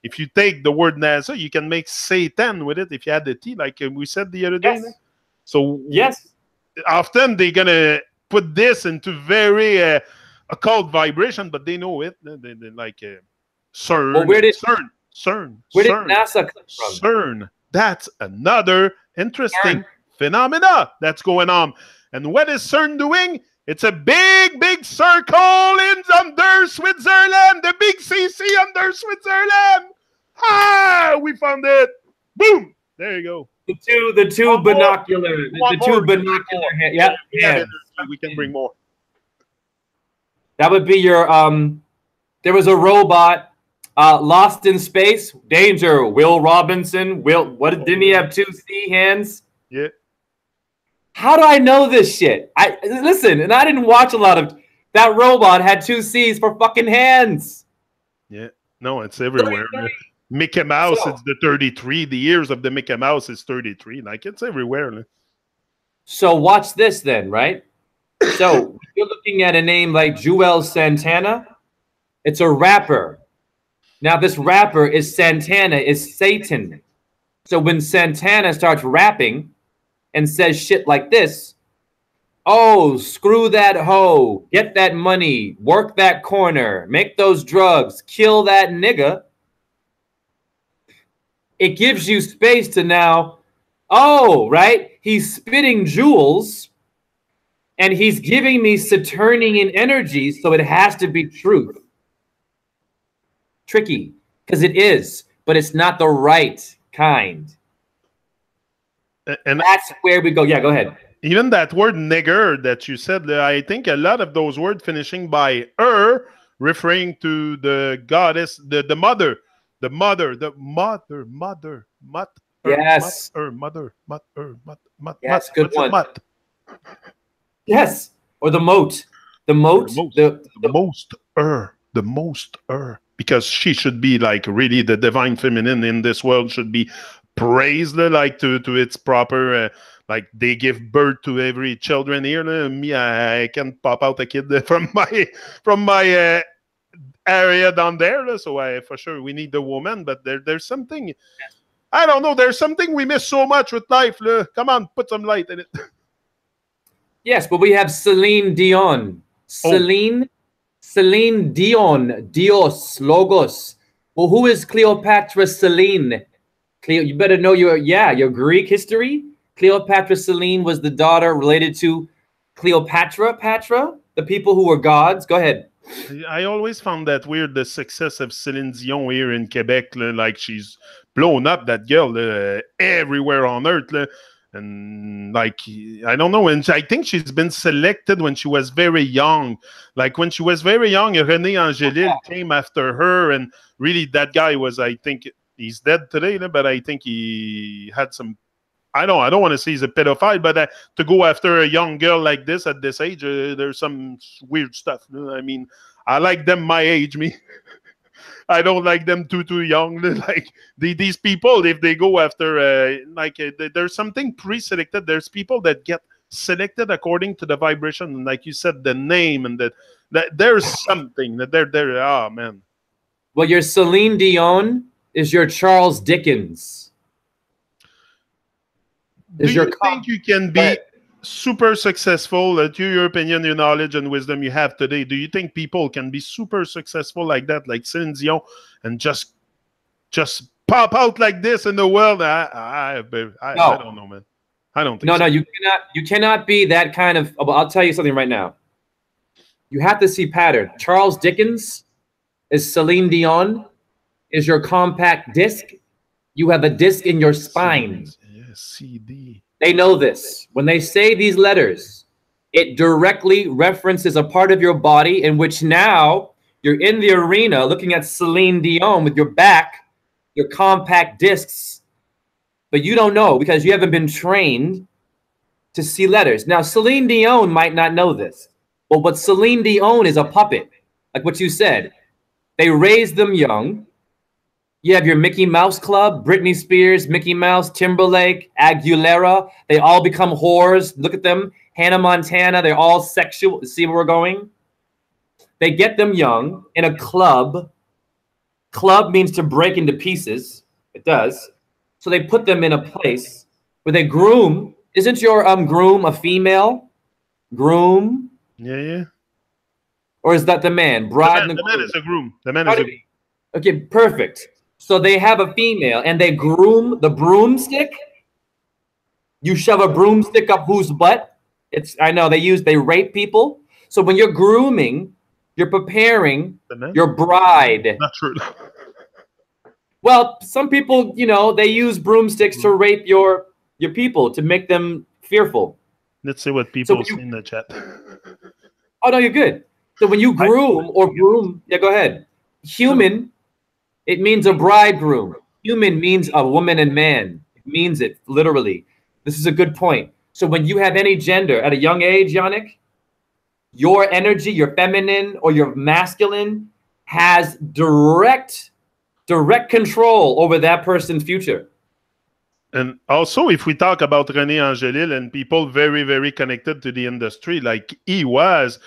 if you take the word NASA, you can make Satan with it if you add the T, like we said the other day.
Yes.
So
yes,
often they're gonna put this into very occult vibration, but they know it. They like CERN.
Well,
CERN.
Where did NASA come from?
CERN. That's another interesting phenomena that's going on. And what is CERN doing? It's a big, big circle under Switzerland. The big CC under Switzerland. Ah, we found it. Boom. There you go.
The two binocular. The two binocular. Yeah.
We can bring more.
That would be your there was a robot lost in space. Danger, Will Robinson. Didn't he have 2 C hands?
Yeah.
How do I know this shit? I listen, and I didn't watch a lot of that robot had 2 C's for fucking hands.
Yeah. No, it's everywhere. Mickey Mouse, it's the 33. The ears of the Mickey Mouse is 33. Like, it's everywhere.
So watch this then, right? So you're looking at a name like Joel Santana. It's a rapper. Now this rapper is Santana, is Satan. So when Santana starts rapping and says shit like this, oh, screw that hoe, get that money, work that corner, make those drugs, kill that nigga, it gives you space to now, oh, right? He's spitting jewels and he's giving me Saturnian energy, so it has to be truth. Tricky, because it is, but it's not the right kind.
And
that's where we go. Yeah, go ahead.
Even that word nigger that you said, I think a lot of those words finishing by er, referring to the goddess, the mother. Yes.
Yes, good one. Yes, or the moat. The
most. Because she should be like really the divine feminine in this world should be praised like to its proper like they give birth to every children here. Me, I can pop out a kid from my area down there. So for sure we need the woman, but there's something. I don't know. There's something we miss so much with life. Come on, put some light in it.
Yes, but we have Celine Dion. Celine Dion. Dios. Logos. Well, who is Cleopatra Celine? You better know your Greek history. Cleopatra Celine was the daughter related to Cleopatra, the people who were gods. Go ahead.
I always found that weird, the success of Céline Dion here in Quebec. Like, she's blown up, that girl, everywhere on earth. And, like, I don't know. And I think she's been selected when she was very young. Like, when she was very young, René Angélil came after her. And really, that guy was, I think, he's dead today, but I think he had some... I don't want to say he's a pedophile, but to go after a young girl like this at this age, there's some weird stuff. I mean, I like them my age, me. I don't like them too young. Like these people, if they go after, there's something pre-selected. There's people that get selected according to the vibration, like you said, the name, and that there's something that they're. Oh man.
Well, your Celine Dion is your Charles Dickens.
Do you think you can be super successful, to your opinion, your knowledge and wisdom you have today? Do you think people can be super successful like that, like Céline Dion, and just pop out like this in the world? I don't know, man. I don't think so.
No, you cannot be that kind of... I'll tell you something right now. You have to see pattern. Charles Dickens is Celine Dion, is your compact disc. You have a disc in your spine.
CD.
They know this. When they say these letters, it directly references a part of your body in which now you're in the arena looking at Celine Dion with your back, your compact discs, but you don't know because you haven't been trained to see letters. Now, Celine Dion might not know this, but what Celine Dion is a puppet, like what you said. They raised them young. You have your Mickey Mouse Club, Britney Spears, Mickey Mouse, Timberlake, Aguilera. They all become whores. Look at them. Hannah Montana. They're all sexual. See where we're going? They get them young in a club. Club means to break into pieces. It does. So they put them in a place where they groom. Isn't your groom a female? Groom?
Yeah.
Or is that the man? Bride
the man is a groom. The man is a groom.
Okay, perfect. So they have a female and they groom the broomstick. You shove a broomstick up whose butt? I know they rape people. So when you're grooming, you're preparing your bride.
Not true.
Well, some people, they use broomsticks to rape your people, to make them fearful.
Let's see what people see in the chat.
Oh no, you're good. So when you groom or groom, yeah, go ahead. Human, it means a bridegroom. Human means a woman and man. It means it literally. This is a good point. So when you have any gender at a young age, Yannick, your energy, your feminine or your masculine, has direct control over that person's future.
And also, if we talk about René Angelil and people very, very connected to the industry, like he was,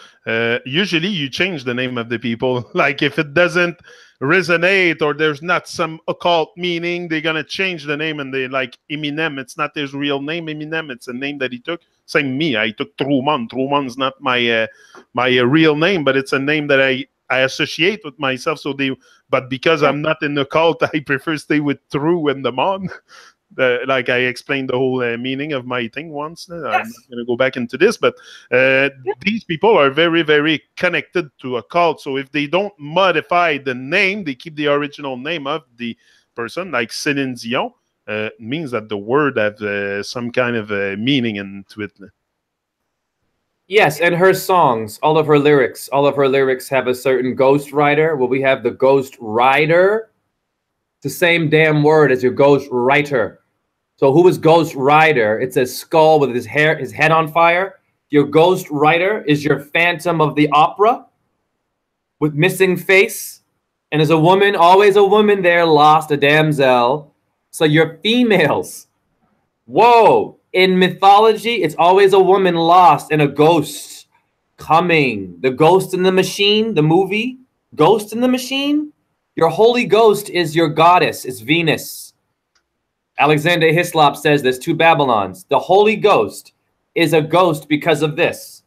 usually you change the name of the people. Like if it doesn't resonate or there's not some occult meaning, they're going to change the name. And they like Eminem. It's not his real name, Eminem. It's a name that he took. Same me. I took TRU-MON. TRU-MON's not my real name, but it's a name that I associate with myself. But because I'm not in the cult, I prefer stay with TRU and the Mon. Like I explained the whole meaning of my thing once. I'm not going to go back into this, but these people are very, very connected to a cult. So if they don't modify the name, they keep the original name of the person, like Céline Dion, means that the word has some kind of meaning into it.
Yes, and her songs, all of her lyrics have a certain ghost writer. Well, we have the ghost rider. It's the same damn word as your ghost writer. So who is ghost rider? It's a skull with his head on fire. Your ghost writer is your Phantom of the Opera with missing face. And there's a woman, always a woman there, lost, a damsel. So your females. Whoa. In mythology, it's always a woman lost and a ghost coming. The Ghost in the Machine, the movie, Ghost in the Machine. Your Holy Ghost is your goddess, it's Venus. Alexander Hislop says there's two Babylons. The Holy Ghost is a ghost because of this.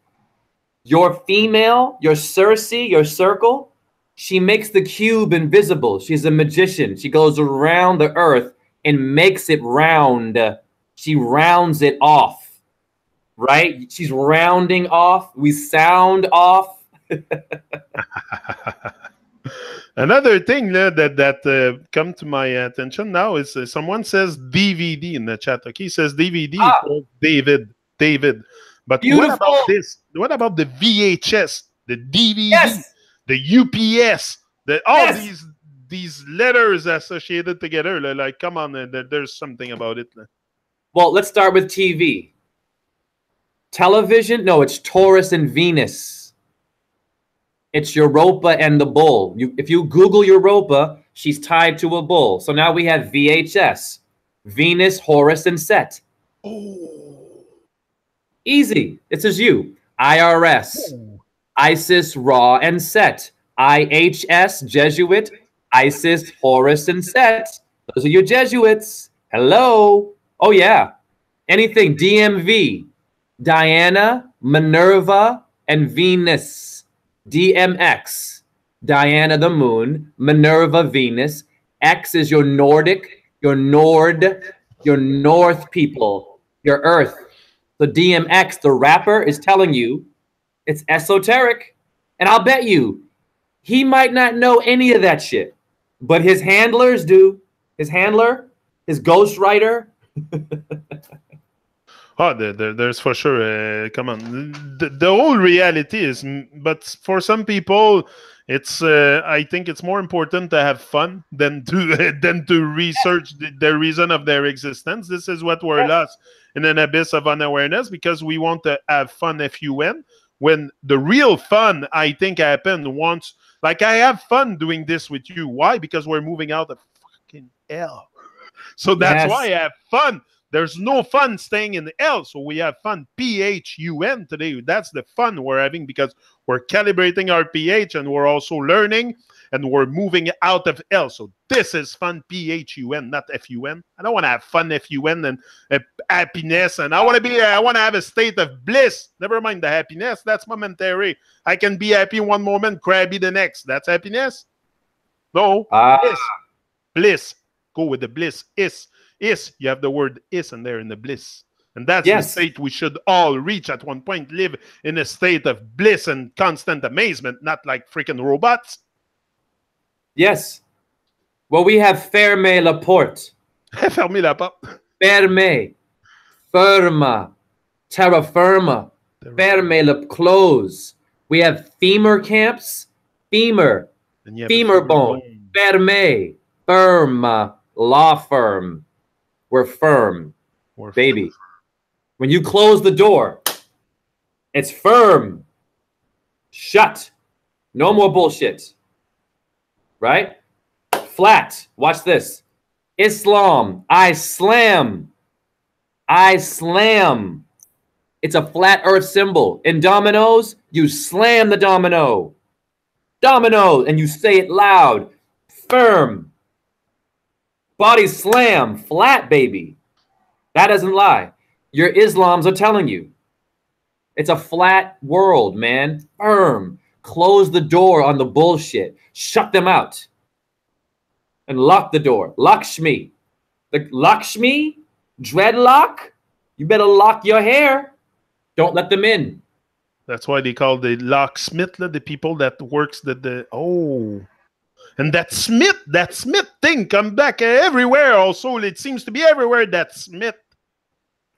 Your female, your Circe, your circle, she makes the cube invisible. She's a magician. She goes around the earth and makes it round. She rounds it off, right? She's rounding off. We sound off.
Another thing that come to my attention now is someone says DVD in the chat. Okay, he says DVD equals David. But
Beautiful.
What about this? What about the VHS, the DVD,
yes.
the UPS, all these letters associated together? Like, come on, there's something about it.
Well, let's start with TV. Television? No, it's Taurus and Venus. It's Europa and the bull. If you Google Europa, she's tied to a bull. So now we have VHS, Venus, Horus, and Set.
Oh.
Easy. It's as you. IRS, Isis, Ra, and Set. IHS, Jesuit, Isis, Horus, and Set. Those are your Jesuits. Hello. Oh, yeah. Anything. DMV, Diana, Minerva, and Venus. DMX, Diana the Moon, Minerva Venus. X is your Nordic, your Nord, your North people, your Earth. So DMX, the rapper, is telling you it's esoteric. And I'll bet you he might not know any of that shit, but his handlers do. His handler, his ghostwriter.
Oh, there's for sure. Come on, the whole reality is, but for some people, it's. I think it's more important to have fun than to research the reason of their existence. This is what we're lost in an abyss of unawareness because we want to have fun. FUN when the real fun, I think, happened once. Like I have fun doing this with you. Why? Because we're moving out of fucking hell. So that's why I have fun. There's no fun staying in the L, so we have fun. PHUN today. That's the fun we're having because we're calibrating our pH and we're also learning and we're moving out of L. So this is fun. PHUN, not FUN. I don't want to have fun FUN and happiness. And I want to have a state of bliss. Never mind the happiness. That's momentary. I can be happy one moment, crabby the next. That's happiness. No. Bliss. Bliss. Go with the bliss. Is, you have the word is in there in the bliss. And that's the state we should all reach at one point. Live in a state of bliss and constant amazement, not like freaking robots.
Yes. Well, we have ferme la porte.
Ferme la porte.
Ferme. Firma. Terra firma. Ferme la close. We have femur camps, femur,
And you have a
femur bone, ferme, firm, law firm. We're firm, baby. When you close the door, it's firm. Shut. No more bullshit. Right? Flat. Watch this. Islam. I slam. I slam. It's a flat earth symbol. In dominoes, you slam the domino. Domino. And you say it loud. Firm. Body slam. Flat, baby. That doesn't lie. Your Islams are telling you. It's a flat world, man. Firm. Close the door on the bullshit. Shut them out. And lock the door. Lakshmi. The Lakshmi? Dreadlock? You better lock your hair. Don't let them in.
That's why they call the locksmith, the people that works and that Smith thing come back everywhere also. It seems to be everywhere, that Smith.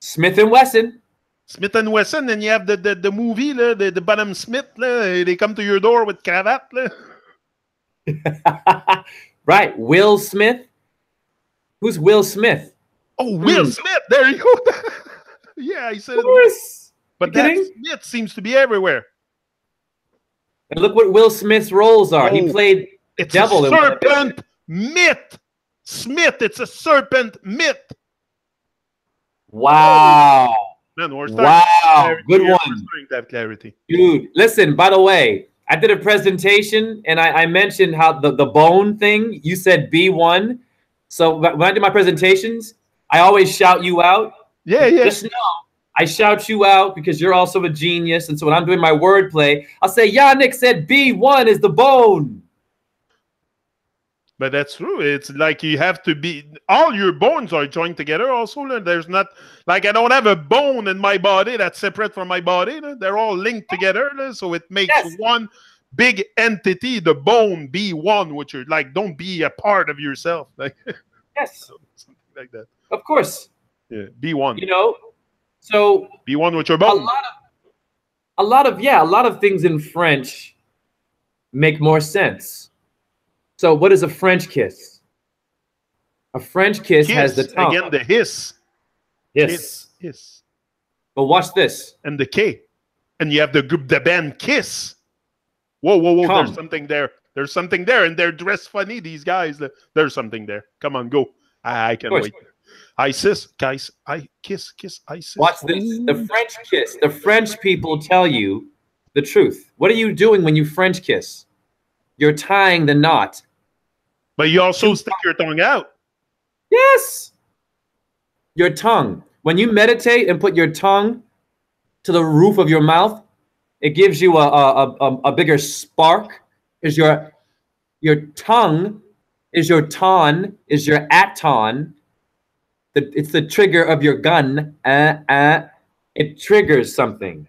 Smith and Wesson.
Smith and Wesson, and you have the movie, the Bottom Smith, they come to your door with cravat.
Right, Will Smith. Who's Will Smith?
Oh, Will Smith, there you go. Yeah, I said
of course.
But that Smith seems to be everywhere.
And look what Will Smith's roles are. He played the devil.
It's a serpent myth. Smith, it's a serpent myth.
Wow.
Man, we're
good one.
We're starting to have clarity.
Dude, listen, by the way, I did a presentation and I mentioned how the bone thing, you said B1. So when I do my presentations, I always shout you out.
Yeah.
Just know, I shout you out because you're also a genius. And so when I'm doing my wordplay, I'll say, Yannick said B1 is the bone.
But that's true. It's like you have to be, all your bones are joined together also. There's not, like I don't have a bone in my body that's separate from my body. They're all linked together. So it makes one big entity, the bone, B1, which are like, don't be a part of yourself. Like,
yes.
Something like that.
Of course.
Yeah, B1.
You know, so
B1 with your bone.
A lot of things in French make more sense. So what is a French kiss? A French kiss has the tongue.
Again, the hiss.
Hiss. But watch this.
And the K. And you have the group, the band Kiss. Whoa.
Come.
There's something there. There's something there. And they're dressed funny, these guys. There's something there. Come on, go. I can't wait. ISIS, guys. Kiss, ISIS.
Watch this. The French kiss. The French people tell you the truth. What are you doing when you French kiss? You're tying the knot.
But you also stick your tongue out.
Yes. Your tongue. When you meditate and put your tongue to the roof of your mouth, it gives you a bigger spark. Is your tongue is your ton, is your aton. It's the trigger of your gun. It triggers something.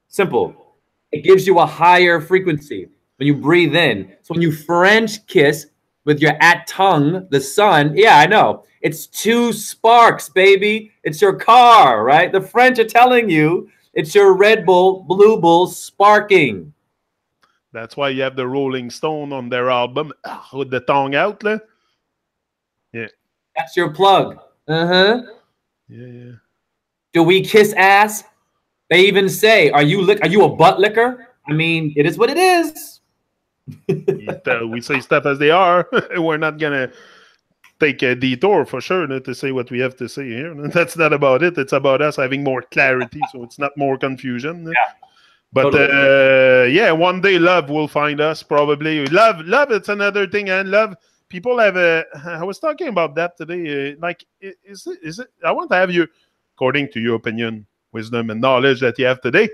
Simple. It gives you a higher frequency when you breathe in. So when you French kiss with your tongue, the sun, yeah, I know. It's two sparks, baby. It's your car, right? The French are telling you it's your Red Bull, Blue Bull sparking.
That's why you have the Rolling Stone on their album with the tongue out. Yeah.
That's your plug.
Yeah.
Do we kiss ass? They even say, are you a butt licker? I mean, it is what it is.
We say stuff as they are. We're not gonna take a detour for sure to say what we have to say here. That's not about it. It's about us having more clarity, so it's not more confusion.
Yeah.
But
totally.
yeah, one day love will find us probably. Love. It's another thing, and love. People have a. I was talking about that today. Like, is it? I want to have you, according to your opinion, wisdom, and knowledge that you have today.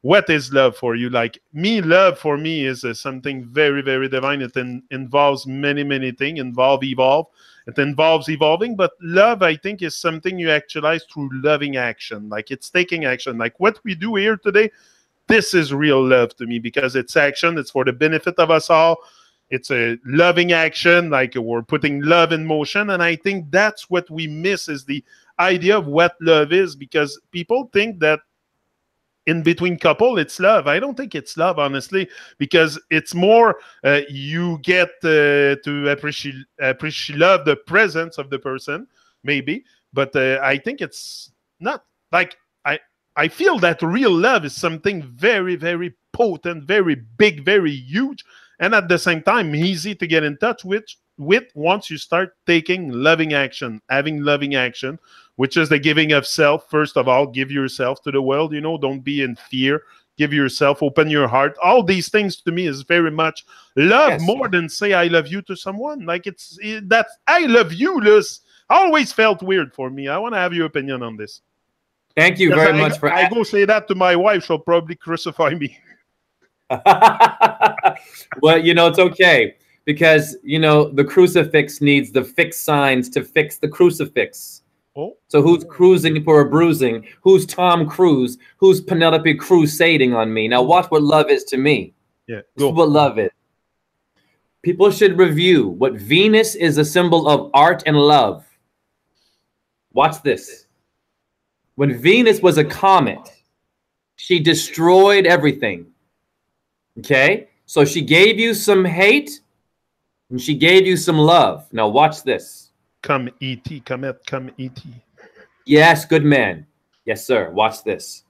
What is love for you? Like love for me is something very, very divine. It involves many things. Evolve. It involves evolving. But love, I think, is something you actualize through loving action. Like it's taking action. Like what we do here today, this is real love to me because it's action. It's for the benefit of us all. It's a loving action. Like we're putting love in motion. And I think that's what we miss is the idea of what love is because people think that in between couple, it's love. I don't think it's love, honestly, because it's more you get to appreciate love the presence of the person, maybe. But I think it's not like I feel that real love is something very, very potent, very big, very huge, and at the same time easy to get in touch with once you start taking loving action, having loving action, which is the giving of self. First of all, give yourself to the world, don't be in fear. Give yourself, open your heart. All these things to me is very much love,
Yes.
more than say I love you to someone. Like that I love you, Liz, always felt weird for me. I want to have your opinion on this.
Thank you
Because
very much for
I go say that to my wife, she'll probably crucify me.
Well, it's okay, because the crucifix needs the fixed signs to fix the crucifix.
Oh.
So who's cruising for a bruising? Who's Tom Cruise? Who's Penelope crusading on me? Now watch what love is to me.
Yeah,
this is what love is. People should review what Venus is, a symbol of art and love. Watch this. When Venus was a comet, she destroyed everything. Okay? So she gave you some hate and she gave you some love. Now watch this.
Come E.T., come E.T.
Yes, good man. Yes, sir. Watch this.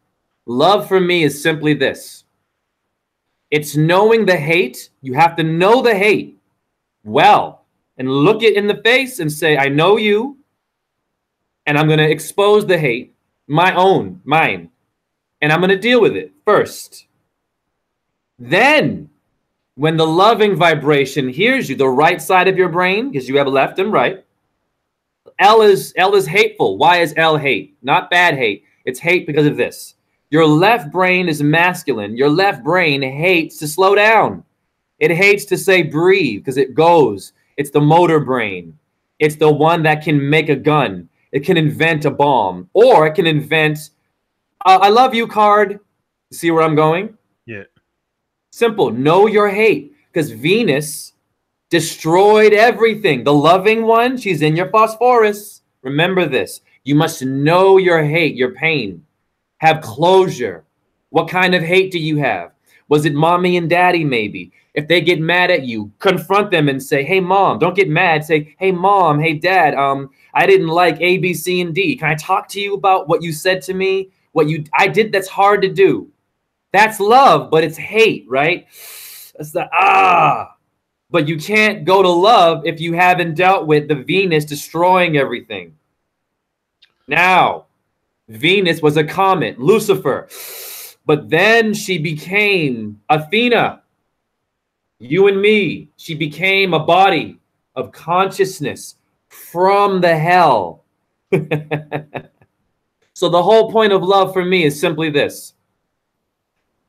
Love for me is simply this. It's knowing the hate. You have to know the hate well and look it in the face and say, I know you, and I'm going to expose the hate, mine, and I'm going to deal with it first. Then, when the loving vibration hears you, the right side of your brain, because you have left and right, L is hateful. Why is L hate? Not bad hate. It's hate because of this. Your left brain is masculine. Your left brain hates to slow down. It hates to say breathe because it goes. It's the motor brain. It's the one that can make a gun. It can invent a bomb, or it can invent I love you card. See where I'm going?
Yeah.
Simple. Know your hate, because Venus destroyed everything. The loving one, she's in your phosphorus. Remember this. You must know your hate, your pain. Have closure. What kind of hate do you have? Was it mommy and daddy maybe? If they get mad at you, confront them and say, hey, mom, don't get mad. Say, hey, mom, hey, dad, I didn't like A, B, C, and D. Can I talk to you about what you said to me? I did that's hard to do. That's love, but it's hate, right? That's But you can't go to love if you haven't dealt with the Venus destroying everything. Now, Venus was a comet, Lucifer. But then she became Athena. You and me. She became a body of consciousness from the hell. So the whole point of love for me is simply this.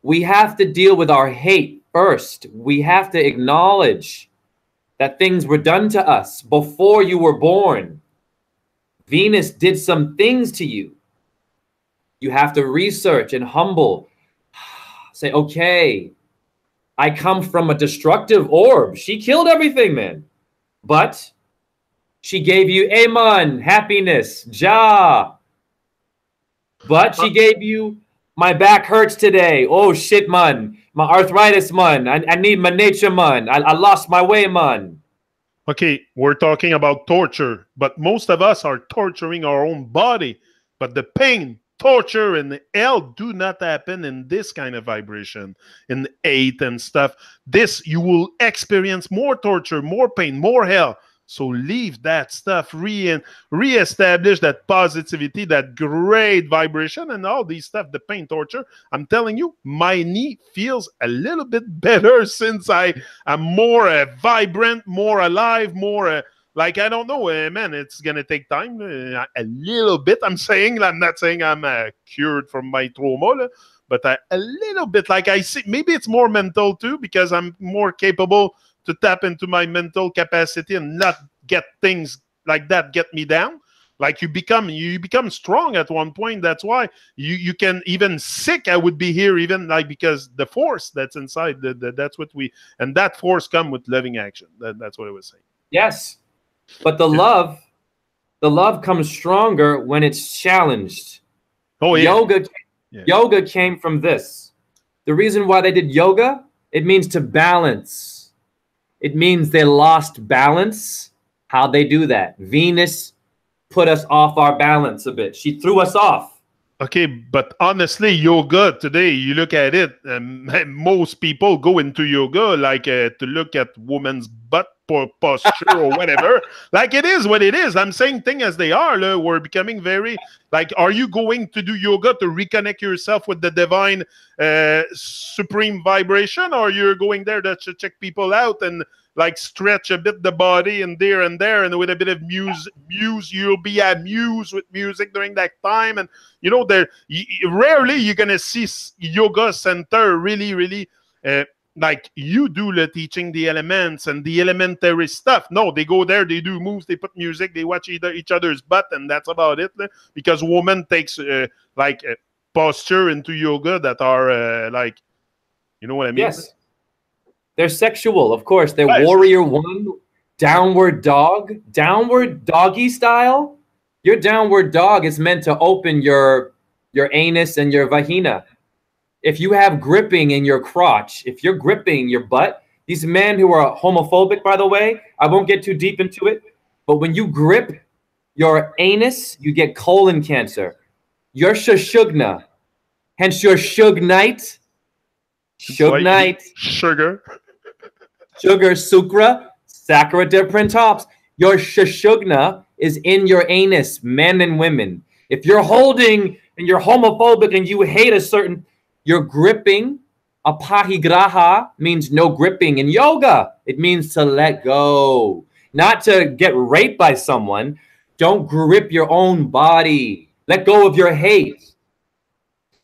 We have to deal with our hate first. We have to acknowledge that things were done to us before you were born. Venus did some things to you. You have to research and humble. Say, okay, I come from a destructive orb. She killed everything, man. But she gave you Amen, happiness, Ja. But she gave you, my back hurts today. Oh, shit, man. My arthritis, man. I need my nature, man. I lost my way, man.
Okay, we're talking about torture, but most of us are torturing our own body. But the pain, torture, and hell do not happen in this kind of vibration, in hate and stuff. This, you will experience more torture, more pain, more hell. So leave that stuff, reestablish that positivity, that great vibration, and all these stuff, the pain, torture. I'm telling you, my knee feels a little bit better since I'm more vibrant, more alive, more like, I don't know, man, it's going to take time, a little bit. I'm not saying I'm cured from my trauma, but a little bit, like I see, maybe it's more mental too, because I'm more capable to tap into my mental capacity and not get things like that get me down. Like you become strong at one point. That's why you can, even sick, I would be here, even like, because the force that's inside, that's what and that force come with loving action. That's what I was saying.
Yes. But the love comes stronger when it's challenged.
Oh, yeah. Yeah.
Yoga came from this. The reason why they did yoga, it means to balance. It means they lost balance. How'd they do that? Venus put us off our balance a bit. She threw us off.
Okay, but honestly, yoga today, you look at it, most people go into yoga like to look at women's butt posture or whatever. Like it is what it is. I'm saying things as they are. We're becoming very like, are you going to do yoga to reconnect yourself with the divine supreme vibration, or you're going there to check people out and like stretch a bit the body and there, and with a bit of muse, you'll be amused with music during that time. And you know, rarely you're gonna see yoga center really like you do the teaching the elements and the elementary stuff. No, they go there, they do moves, they put music, they watch each other's butt, and that's about it. Because woman takes posture into yoga that are like, you know what I mean?
Yes. They're sexual, of course. They're
Right.
warrior one, downward doggy style. Your downward dog is meant to open your anus and your vagina. If you have gripping in your crotch, if you're gripping your butt, these men who are homophobic, by the way, I won't get too deep into it, but when you grip your anus, you get colon cancer. You're shashugna, hence your shug night. Shug night.
Sugar.
Sugar, sucra, sacra de printops. Your shashugna is in your anus, men and women. If you're holding and you're homophobic and you hate a certain, you're gripping. Apahigraha means no gripping. In yoga, it means to let go, not to get raped by someone. Don't grip your own body. Let go of your hate.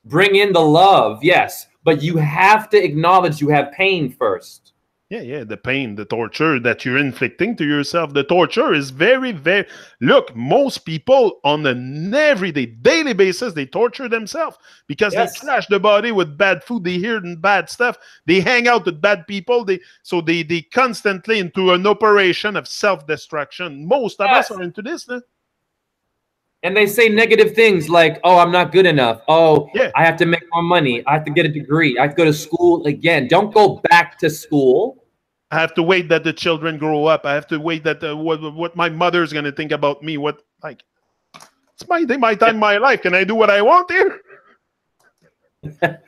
Bring in the love, yes, but you have to acknowledge you have pain first.
Yeah, the pain, the torture that you're inflicting to yourself. The torture is very, very... Look, most people on an everyday, daily basis, they torture themselves because they slash the body with bad food, they hear bad stuff, they hang out with bad people, they constantly into an operation of self-destruction. Most of us are into this, huh?
And they say negative things like, oh, I'm not good enough. Oh, yeah. I have to make more money. I have to get a degree. I have to go to school again. Don't go back to school.
I have to wait that the children grow up. I have to wait that what my mother's going to think about me. What, like, it's my day, my time, my life. Can I do what I want here?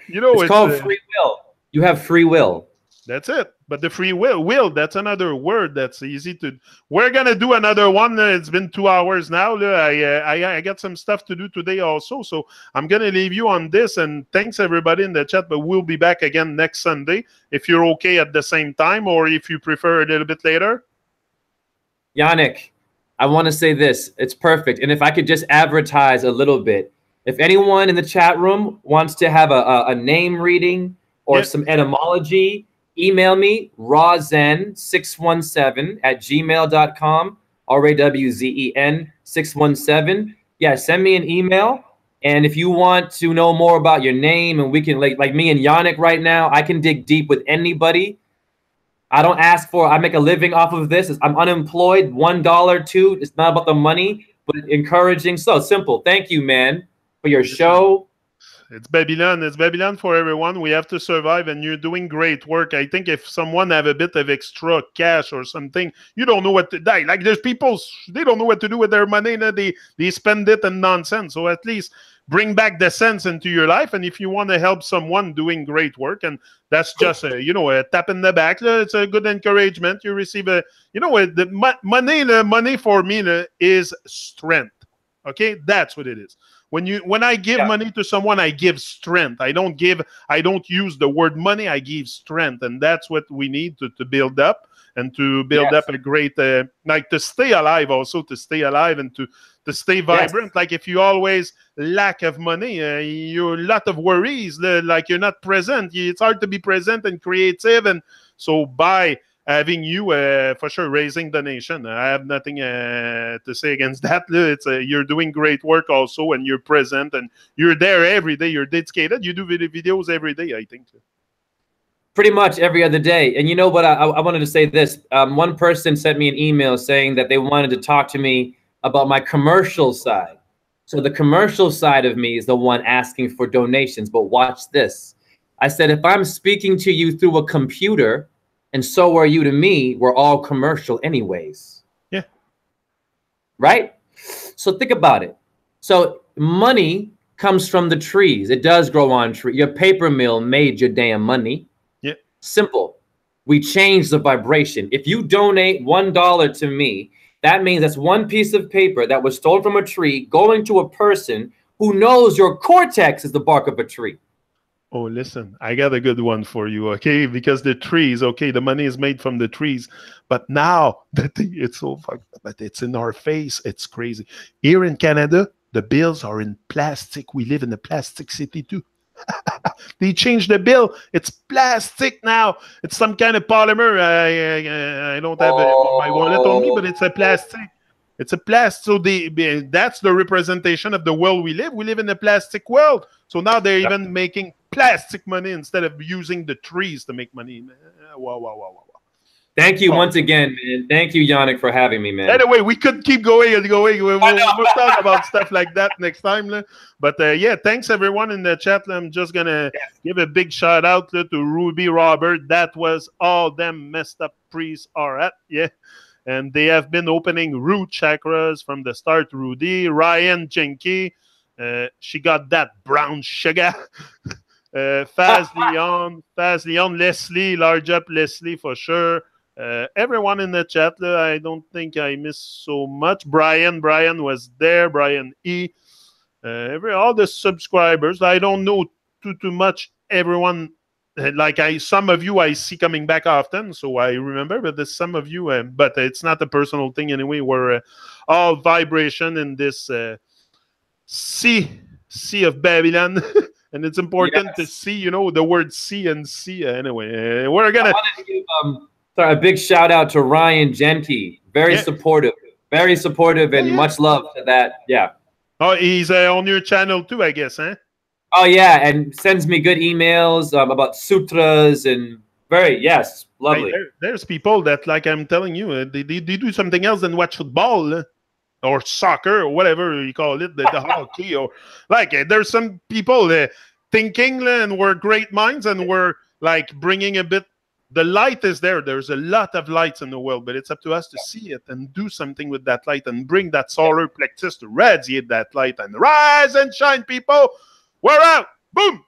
You know,
it's called free will. You have free will.
That's it. But the free will, that's another word that's easy to... We're going to do another one. It's been 2 hours now. I got some stuff to do today also. So I'm going to leave you on this. And thanks, everybody in the chat. But we'll be back again next Sunday, if you're okay at the same time, or if you prefer a little bit later.
Yannick, I want to say this. It's perfect. And if I could just advertise a little bit. If anyone in the chat room wants to have a name reading or some etymology, email me, rawzen617@gmail.com, RAWZEN617. Yeah, send me an email. And if you want to know more about your name, and we can, like me and Yannick right now, I can dig deep with anybody. I don't ask for, I make a living off of this. I'm unemployed, $1, $2. It's not about the money, but encouraging. So simple. Thank you, man, for your show.
It's Babylon. It's Babylon for everyone. We have to survive, and you're doing great work. I think if someone have a bit of extra cash or something, you don't know what to do. Like there's people, they don't know what to do with their money. They spend it in nonsense. So at least bring back the sense into your life. And if you want to help someone doing great work, and that's just a tap in the back. It's a good encouragement. You receive the money for me is strength. Okay, that's what it is. When I give money to someone, I give strength. I don't use the word money. I give strength, and that's what we need to build up and to build up a great like to stay alive, also to stay alive and to stay vibrant. Like if you always lack of money, you're a lot of worries. Like you're not present. It's hard to be present and creative, and so by having you for sure raising the nation, I have nothing to say against that. It's you're doing great work also, and you're present and you're there every day. You're dedicated. You do videos every day, I think.
Pretty much every other day. And you know what? I wanted to say this. One person sent me an email saying that they wanted to talk to me about my commercial side. So the commercial side of me is the one asking for donations. But watch this. I said, if I'm speaking to you through a computer, and so are you to me, we're all commercial anyways.
Yeah.
Right? So think about it. So money comes from the trees. It does grow on trees. Your paper mill made your damn money.
Yeah.
Simple. We change the vibration. If you donate $1 to me, that means that's one piece of paper that was stolen from a tree going to a person who knows your cortex is the bark of a tree.
Oh, listen, I got a good one for you, okay? Because the trees, okay, the money is made from the trees. But now, the thing, it's so fucked up, but it's in our face. It's crazy. Here in Canada, the bills are in plastic. We live in a plastic city too. They changed the bill. It's plastic now. It's some kind of polymer. I don't have my wallet on me, but it's a plastic. It's a plastic. So that's the representation of the world we live. We live in a plastic world. So now they're even making plastic money instead of using the trees to make money. Wow, wow, wow, wow.
Thank you once again, man. Thank you, Yannick, for having me, man.
Anyway, we could keep going and going. We'll talk about stuff like that next time. But yeah, thanks everyone in the chat. I'm just going to give a big shout out to Ruby Robert. That was all them messed up priests are at. Yeah. And they have been opening root chakras from the start. Rudy, Ryan, Jenky. She got that brown sugar. Faz Leon, Leslie, large up Leslie for sure. Everyone in the chat, I don't think I missed so much. Brian was there. Brian E. All the subscribers. I don't know too much. Everyone, like some of you I see coming back often, so I remember. But there's some of you, but it's not a personal thing anyway. We're all vibration in this sea of Babylon. And it's important to see, the word see and see. Anyway, we're going
to give a big shout out to Ryan Jenke. Very supportive, and much love to that. Yeah.
Oh, he's on your channel too, I guess, huh?
Oh, yeah. And sends me good emails about sutras and lovely.
There's people that, like I'm telling you, they do something else than watch football. Or soccer, or whatever you call it, the hockey, or like there's some people thinking and we're great minds and we're like bringing a bit. The light is there. There's a lot of lights in the world, but it's up to us to see it and do something with that light and bring that solar plexus to radiate that light and rise and shine, people. We're out. Boom.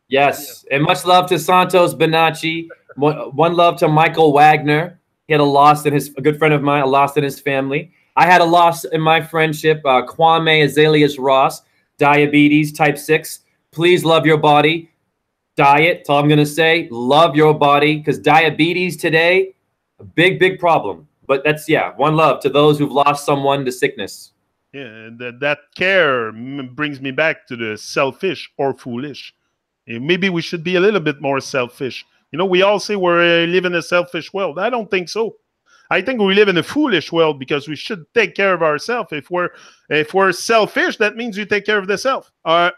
Yes, and much love to Santos Bonacci. One love to Michael Wagner. He had a good friend of mine, a loss in his family. I had a loss in my friendship, Kwame Azaleas Ross, diabetes, type 6. Please love your body. Diet, that's all I'm going to say. Love your body, because diabetes today, a big, big problem. But that's, one love to those who've lost someone to sickness.
Yeah, and that care brings me back to the selfish or foolish. Maybe we should be a little bit more selfish. We all say we live in a selfish world. I don't think so. I think we live in a foolish world because we should take care of ourselves. If we're selfish, that means you take care of the self.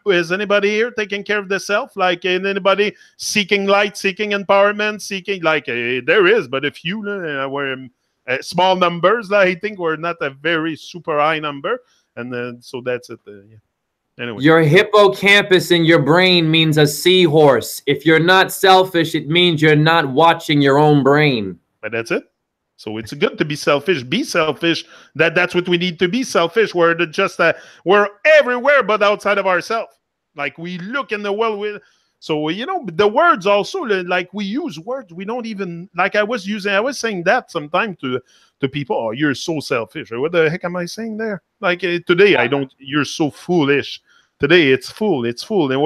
Is anybody here taking care of the self? Like anybody seeking light, seeking empowerment, seeking there is, but a few. We're small numbers. I think we're not a very super high number, and so that's it. Anyway.
Your hippocampus in your brain means a seahorse. If you're not selfish, it means you're not watching your own brain.
But that's it. So it's good to be selfish. Be selfish. That's what we need to be selfish. We're we're everywhere but outside of ourselves. Like we look in the world with. So the words also, like we use words we don't even like. I was saying that sometimes to people. Oh, you're so selfish. Or what the heck am I saying there? Like today, I don't. You're so foolish. Today it's fool. It's fool, and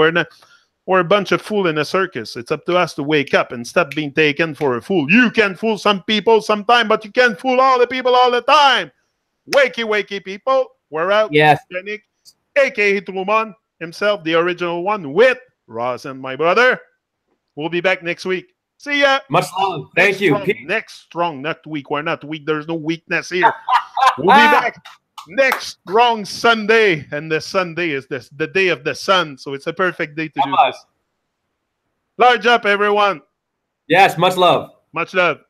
we're a bunch of fools in a circus. It's up to us to wake up and stop being taken for a fool. You can fool some people sometime, but you can't fool all the people all the time. Wakey, people. We're out.
Yes.
Yannick, a.k.a. TRU-MON himself, the original one, with Ross and my brother. We'll be back next week. See ya.
Much love. Thank you.
Next strong, not weak. We're not weak. There's no weakness here. We'll be back next strong Sunday, and the Sunday is the day of the sun, so it's a perfect day to do this. Large up, everyone.
Yes, much love.
Much love.